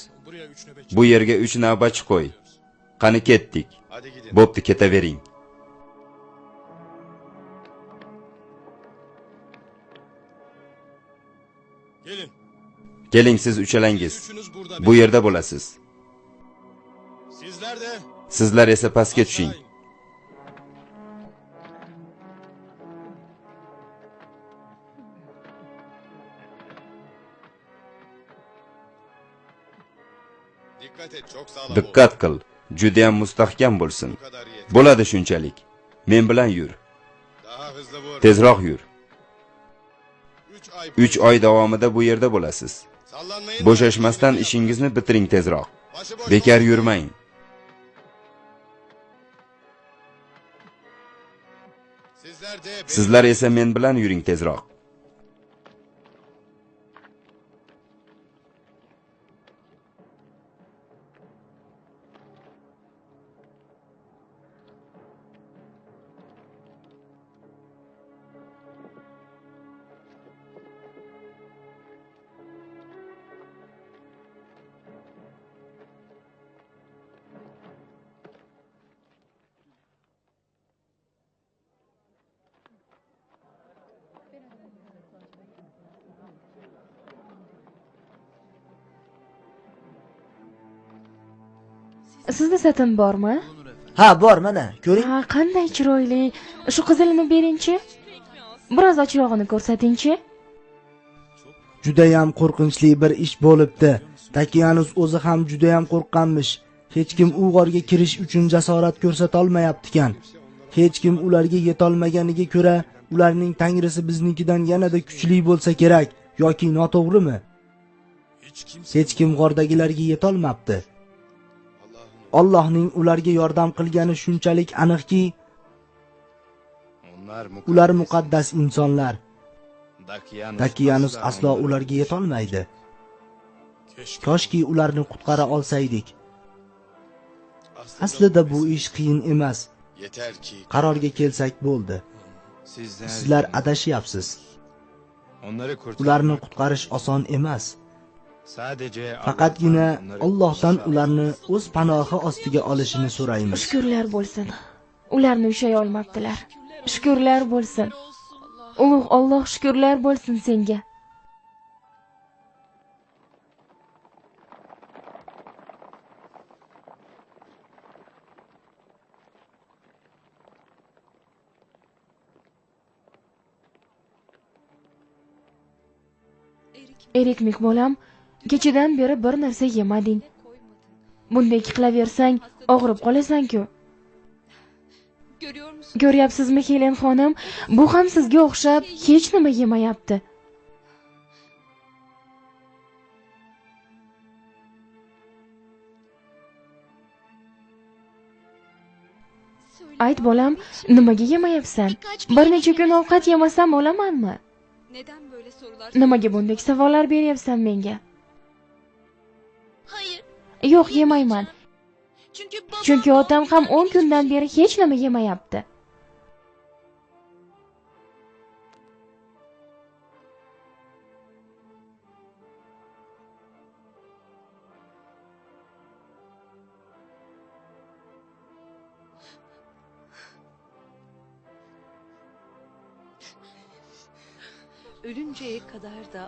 bu yerga 3 navbatchi qo'y. Qani ketdik. Hadi gidin. Bo'pti, ketavering. Gelin. Keling, siz uchalangiz. Üçünüz burada. Bu yerda bo'lasiz. Sizler de Sizlar esa pastga tushing. dikkat et, çok sağlam ol. Diqqat qil. Juda ham mustahkam bo'lsin. Bu kadar yeter. Bo'ladi shunchalik. Men bilan yur. Daha hızlı vur. Tezroq yur. 3 3 oy davomida bu yerda bo'lasiz. Sallanmayın. Bo'shashmasdan ishingizni bitiring tezroq. Başıboş Bekar olmayın. yurmang. Sizlar esa men bilan yuring tezroq. Sizda satin bormi? Ha, bor mana, ko'ring. Ha, qanday chiroyli. Shu qizilini beringchi. Biroz ochrog'ini ko'rsatingchi. Juda ham qo'rqinchli bir ish bo'libdi. Takiyanus o'zi ham juda ham qo'rqqanmish. Hech kim u g'orga kirish uchun jasorat ko'rsata olmayapti-kan. Hech kim ularga yetolmaganiga ko'ra, ularning tangrisi biznikidan yanada kuchli bo'lsa kerak yoki noto'g'rimi? Hech kim g'ordagilarga yetolmabdi. Allohning ularga yordam qilgani shunchalik aniqki, ular muqaddas insonlar. Dakiyanus aslo ularga yetolmaydi. Koshki ularni qutqara olsaydik. Aslida bu ish qiyin emas. Qarorga kelsak bo'ldi. Sizlar adashyapsiz. Ularni qutqarish oson emas. Faqatgina Allohdan ularni o'z panohi ostiga olishini so'raymiz. Shukrlar bo'lsin. Ularni ushay olmabdilar. Shukrlar bo'lsin. Ulug' Alloh shukrlar bo'lsin senga. Erikmik bolam, kechadan beri bir narsa yemading. Bunday qilaversang, og'rib qolasan-ku. Ko'ryapsizmi, Helen xonim? Bu ham sizga o'xshab hech nima yemayapti. Ayt bolam, nimaga yemayapsan? Bir necha kun ovqat yemasam o'lamanmi? Nimaga bunday savollar beryapsan menga? Yo'q, yemayman. Chunki otam ham 10 kundan beri hech nima yemayapti.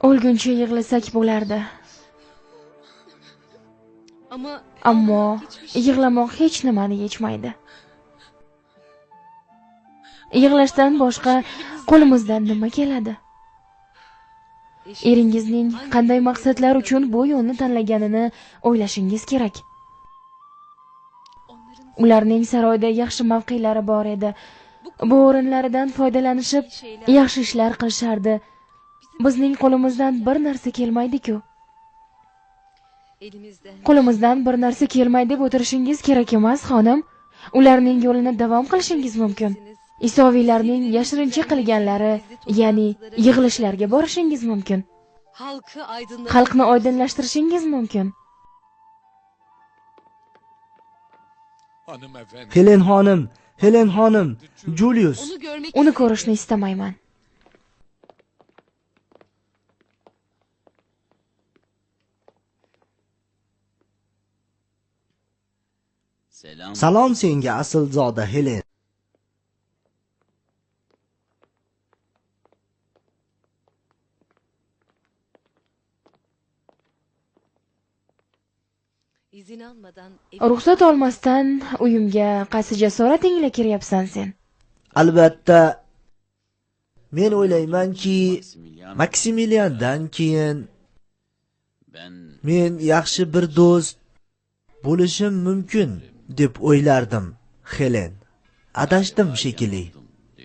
O'lguncha yig'lasak bo'lardi. Ammo yig'lamoq hech nimani yechmaydi. Yig'lashdan boshqa qo'limizdan nima keladi? Eringizning qanday maqsadlar uchun bu yo'lni tanlaganini o'ylashingiz kerak. Ularning saroyda yaxshi mavqelari bor edi. Bu o'rinlaridan foydalanishib, yaxshi ishlar qilishardi. Bizning qo'limizdan bir narsa kelmaydi-ku. Qo'limizdan bir narsa kelmaydi deb o'tirishingiz kerak emas, xonim. Ularning yo'lini davom qilishingiz mumkin. Isoviylarning yashirincha qilganlari, ya'ni yig'ilishlarga borishingiz mumkin. Xalqni oydinlashtirishingiz mumkin. Helen xonim, Julius. Uni ko'rishni istamayman. Salom senga aslzoda Helen. Ruxsat olmasdan uyimga qaysi jasoratingla kiryapsan sen? Albatta, men o'ylaymanki, Maksimiliandan keyin men yaxshi bir do'st bo'lishim mumkin deb o'ylardim, Helen. Adashdim shekilli.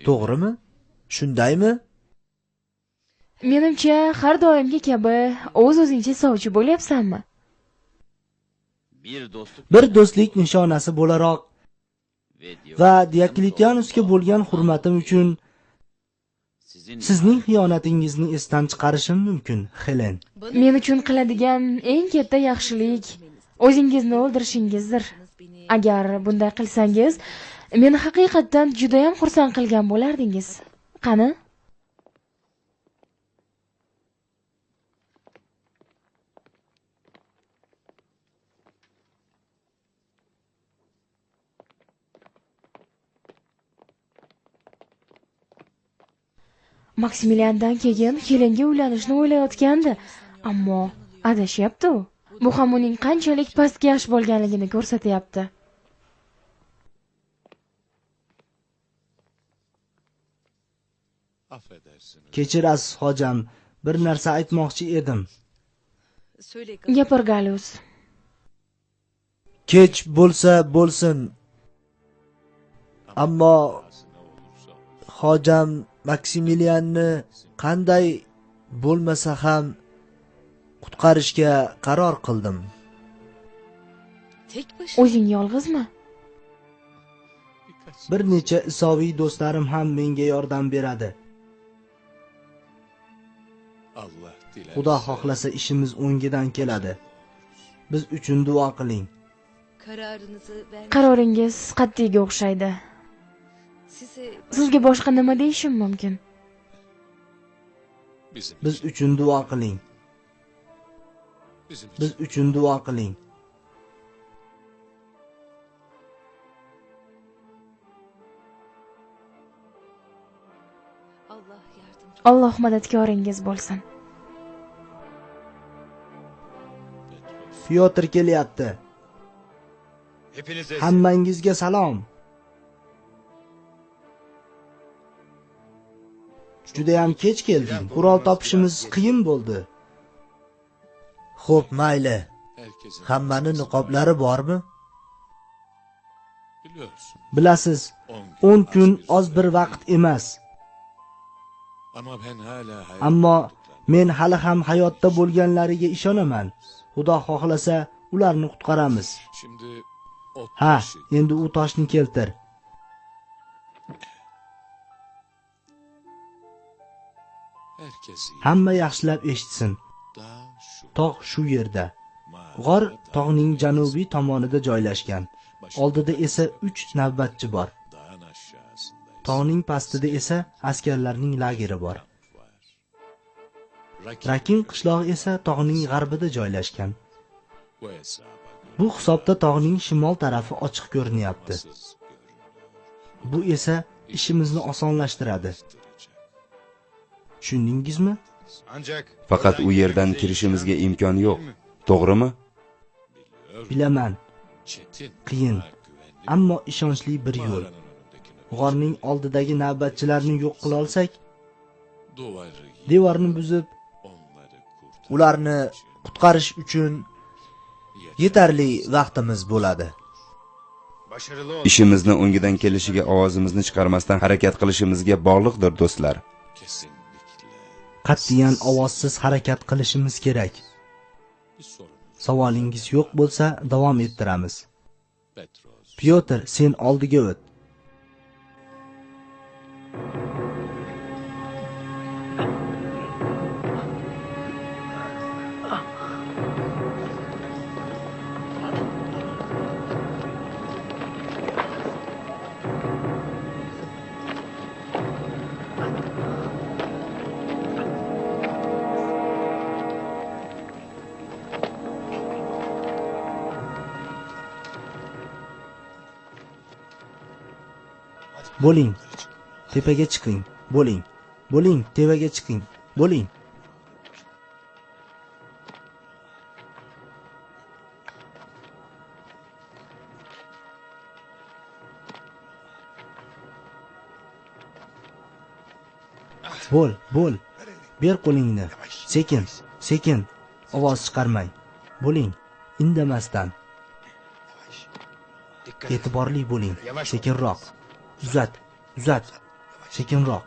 To'g'rimi? Shundaymi? Menimcha, har doimgi kabi o'z-o'zingcha sovchi bo'lyapsanmi? Bir do'stlik nishonasi bo'laroq va Diokletianusga bo'lgan hurmatim uchun sizning xiyonatingizni esdan chiqarishim mumkin, Helen. Men uchun qiladigan eng katta yaxshilik o'zingizni o'ldirishingizdir. Agar bunday qilsangiz, meni haqiqatdan juda ham xursand qilgan bo'lardingiz. Qani? Maksimiliandan keyin Helenga uylanishni o'ylayotgandi, ammo adashyapti u. Bu ham uning qanchalik pastkash bo'lganligini ko'rsatyapti. Kechirasiz, hojam, bir narsa aytmoqchi edim. Gapir, Galus. Kech bo'lsa bo'lsin. Ammo hojam Maksimilianni qanday bo'lmasa ham qutqarishga qaror qildim. O'zing yolg'izmi? Bir necha isoviy do'stlarim ham menga yordam beradi. Xudo xohlasa ishimiz o'ngidan keladi. Biz uchun duo qiling. Qaroringiz qat'iyga o'xshaydi. Sizga boshqa nima deyishim mumkin? Biz uchun duo qiling. Biz uchun duo qiling. Alloh madadkoringiz bo'lsin. Pyotr kelyapti. Hepinize Hammangizga salom. Juda ham kech kelding. Qurol topishimiz qiyin bo'ldi. Xo'p, mayli. Hammani niqoblari bormi? Bilasiz, 10 kun oz bir vaqt emas. Ammo men hali ham hayotda bo'lganlariga ishonaman. Xudo xohlasa, ularni qutqaramiz. Ha, endi u toshni keltir. Hamma yaxshilab eshitsin. Tog' shu yerda. G'or tog'ning janubiy tomonida joylashgan. Oldida esa 3 navbatchi bor. Tog'ning pastida esa askarlarning lageri bor. Rakin qishlog'i esa tog'ning g'arbida joylashgan. Bu hisobda tog'ning shimol tarafi ochiq ko'rinyapti. Bu esa ishimizni osonlashtiradi. Tushundingizmi? Faqat u yerdan kirishimizga imkon yo'q. To'g'rimi? Bilaman. Qiyin, ammo ishonchli bir yo'l. G'orning oldidagi navbatchilarni yo'q qila olsak, devorni buzib, Ularni qutqarish uchun yetarli vaqtimiz bo'ladi. Ishimizni o'ngidan kelishiga ovozimizni chiqarmasdan harakat qilishimizga bog'liqdir, do'stlar. qat'iyan ovozsiz harakat qilishimiz kerak. Savolingiz yo'q bo'lsa, davom ettiramiz. Pyotr, sen oldiga o't. Bo'ling. Tepaga chiqing. Bo'ling. Bo'ling, tepaga chiqing. Bo'ling. Bo'l. Ber qo'lingni. Sekin, sekin. Ovoz chiqarmang. Bo'ling, indamasdan. E'tiborli bo'ling. Sekinroq. Uzat. Sekinroq.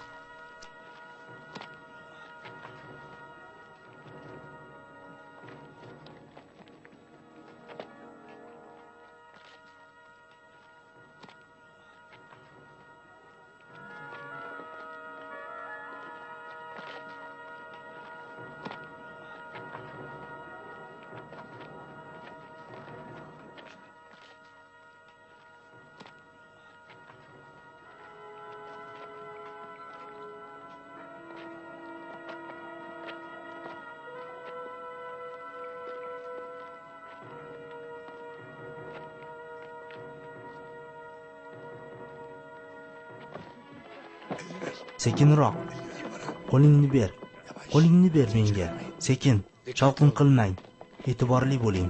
Sekinroq. Qo'lingni ber. Qo'lingni ber menga. Sekin. Shovqin qilmang. E'tiborli bo'ling.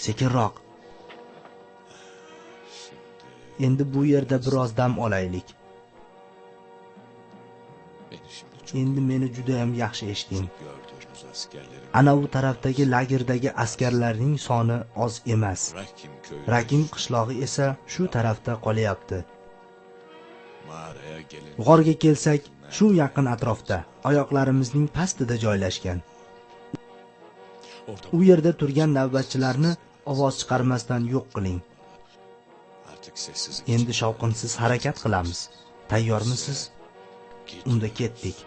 Sekinroq. Endi bu yerda biroz dam olaylik. Endi meni juda ham yaxshi eshiting. Ana bu tarafdagi lagerdagi askarlarning soni oz emas. Rakim qishlog'i esa shu tarafda qolyapti. G'orga kelsak, shu yaqin atrofda, oyoqlarimizning pastida joylashgan. U yerda turgan navbatchilarni ovoz chiqarmasdan yo'q qiling. Endi shovqinsiz harakat qilamiz. Tayyormisiz? Unda ketdik.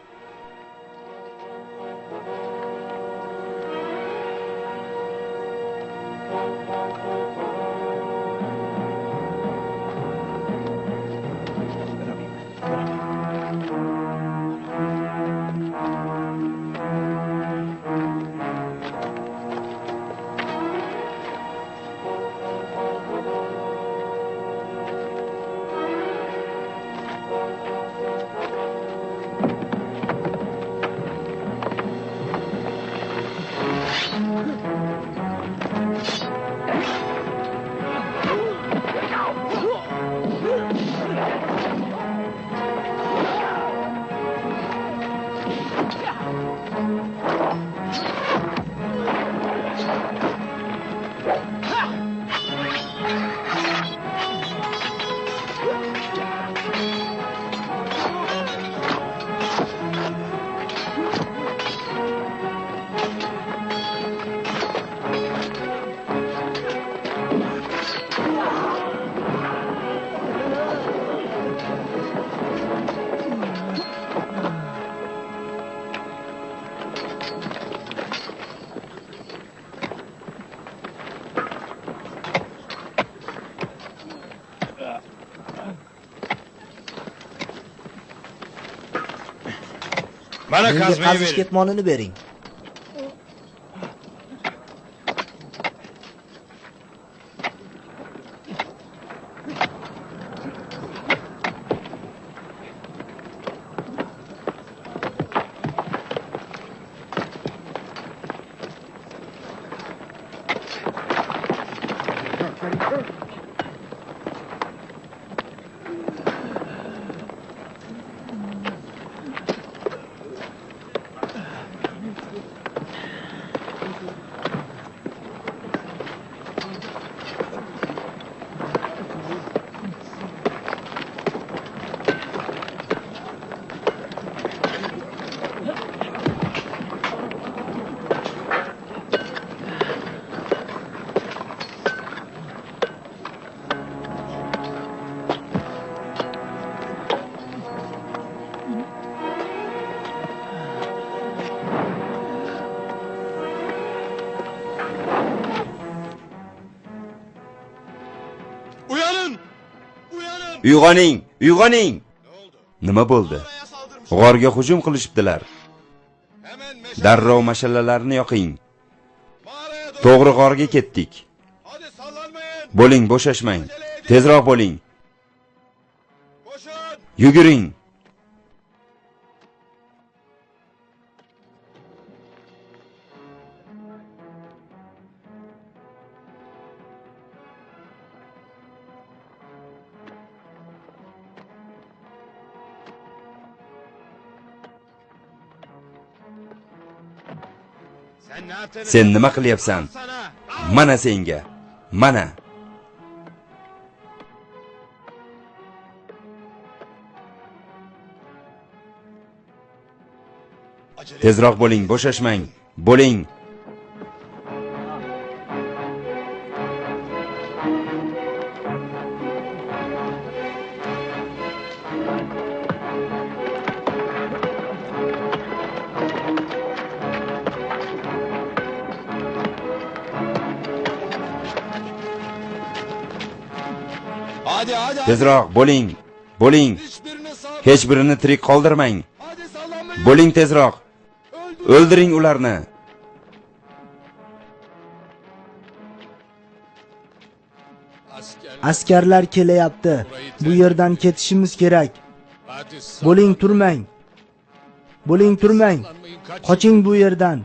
Bana Menga kazmayı qazish verin. ketmonini bering. Uyanın! Uyanın! Uyg'oning, uyg'oning. Nima bo'ldi? G'orga hujum qilishibdilar. Hemen meşale Darrov mashallalarni yoqing. mağaraya doğru. To'g'ri g'orga ketdik. Hadi sallanmayın. Bo'ling, bo'shashmang. Tezroq bo'ling. Koşun. Yuguring. Sen ne yaptın? Sen nima qilyapsan? Sana. Mana senga. Mana. Tezroq bo'ling, bo'shashmang. Bo'ling. Hadi hadi. Tezroq bo'ling. Bo'ling. Hiçbirini sağ. Hech birini tirik qoldirmang. Hadi sallanmayın. Bo'ling tezroq. O'ldiring ularni. Askarlar kelyapti. Bu yerdan ketishimiz kerak. Bo'ling, turmang. Bo'ling, turmang. Qoching bu yerdan.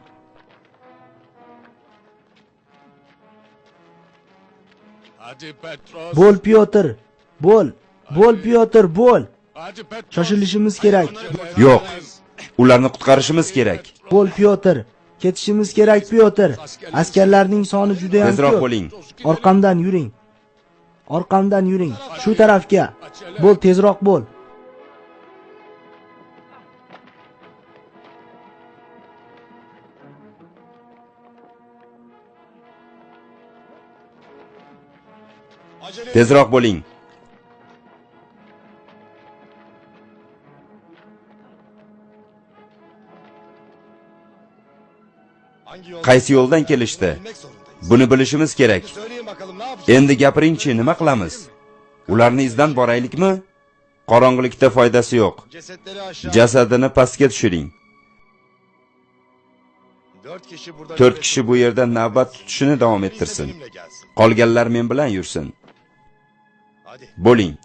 Hadi Petros. Bo'l Pyotr. Bo'l. Bo'l Pyotr, bo'l. Hadi Petros. Shoshilishimiz kerak. Yo'q. Ularni qutqarishimiz kerak. Bo'l Pyotr. Ketishimiz kerak Pyotr. Askarlarning soni juda ham Tezroq ko'p. bo'ling. Orqamdan yuring. Orqamdan yuring. Shu tarafga. Bo'l, tezroq bo'l. Tezroq bo'ling. Hangi yoldan? Qaysi yo'ldan kelishdi? Bilmek zorundayız. Buni bilishimiz kerak. Söyleyin bakalım ne yapacağız? Endi gapiringchi, nima qilamiz? Ularni izdan boraylikmi? Qorong'ilikda foydasi yo'q. Cesetleri aşağı. Jasadini pastga tushiring. 4 kişi burada. 4 kishi bu yerda navbat tutishini davom ettirsin. Benimle gelsin. Qolganlar men bilan yursin. Hadi. Bo'ling.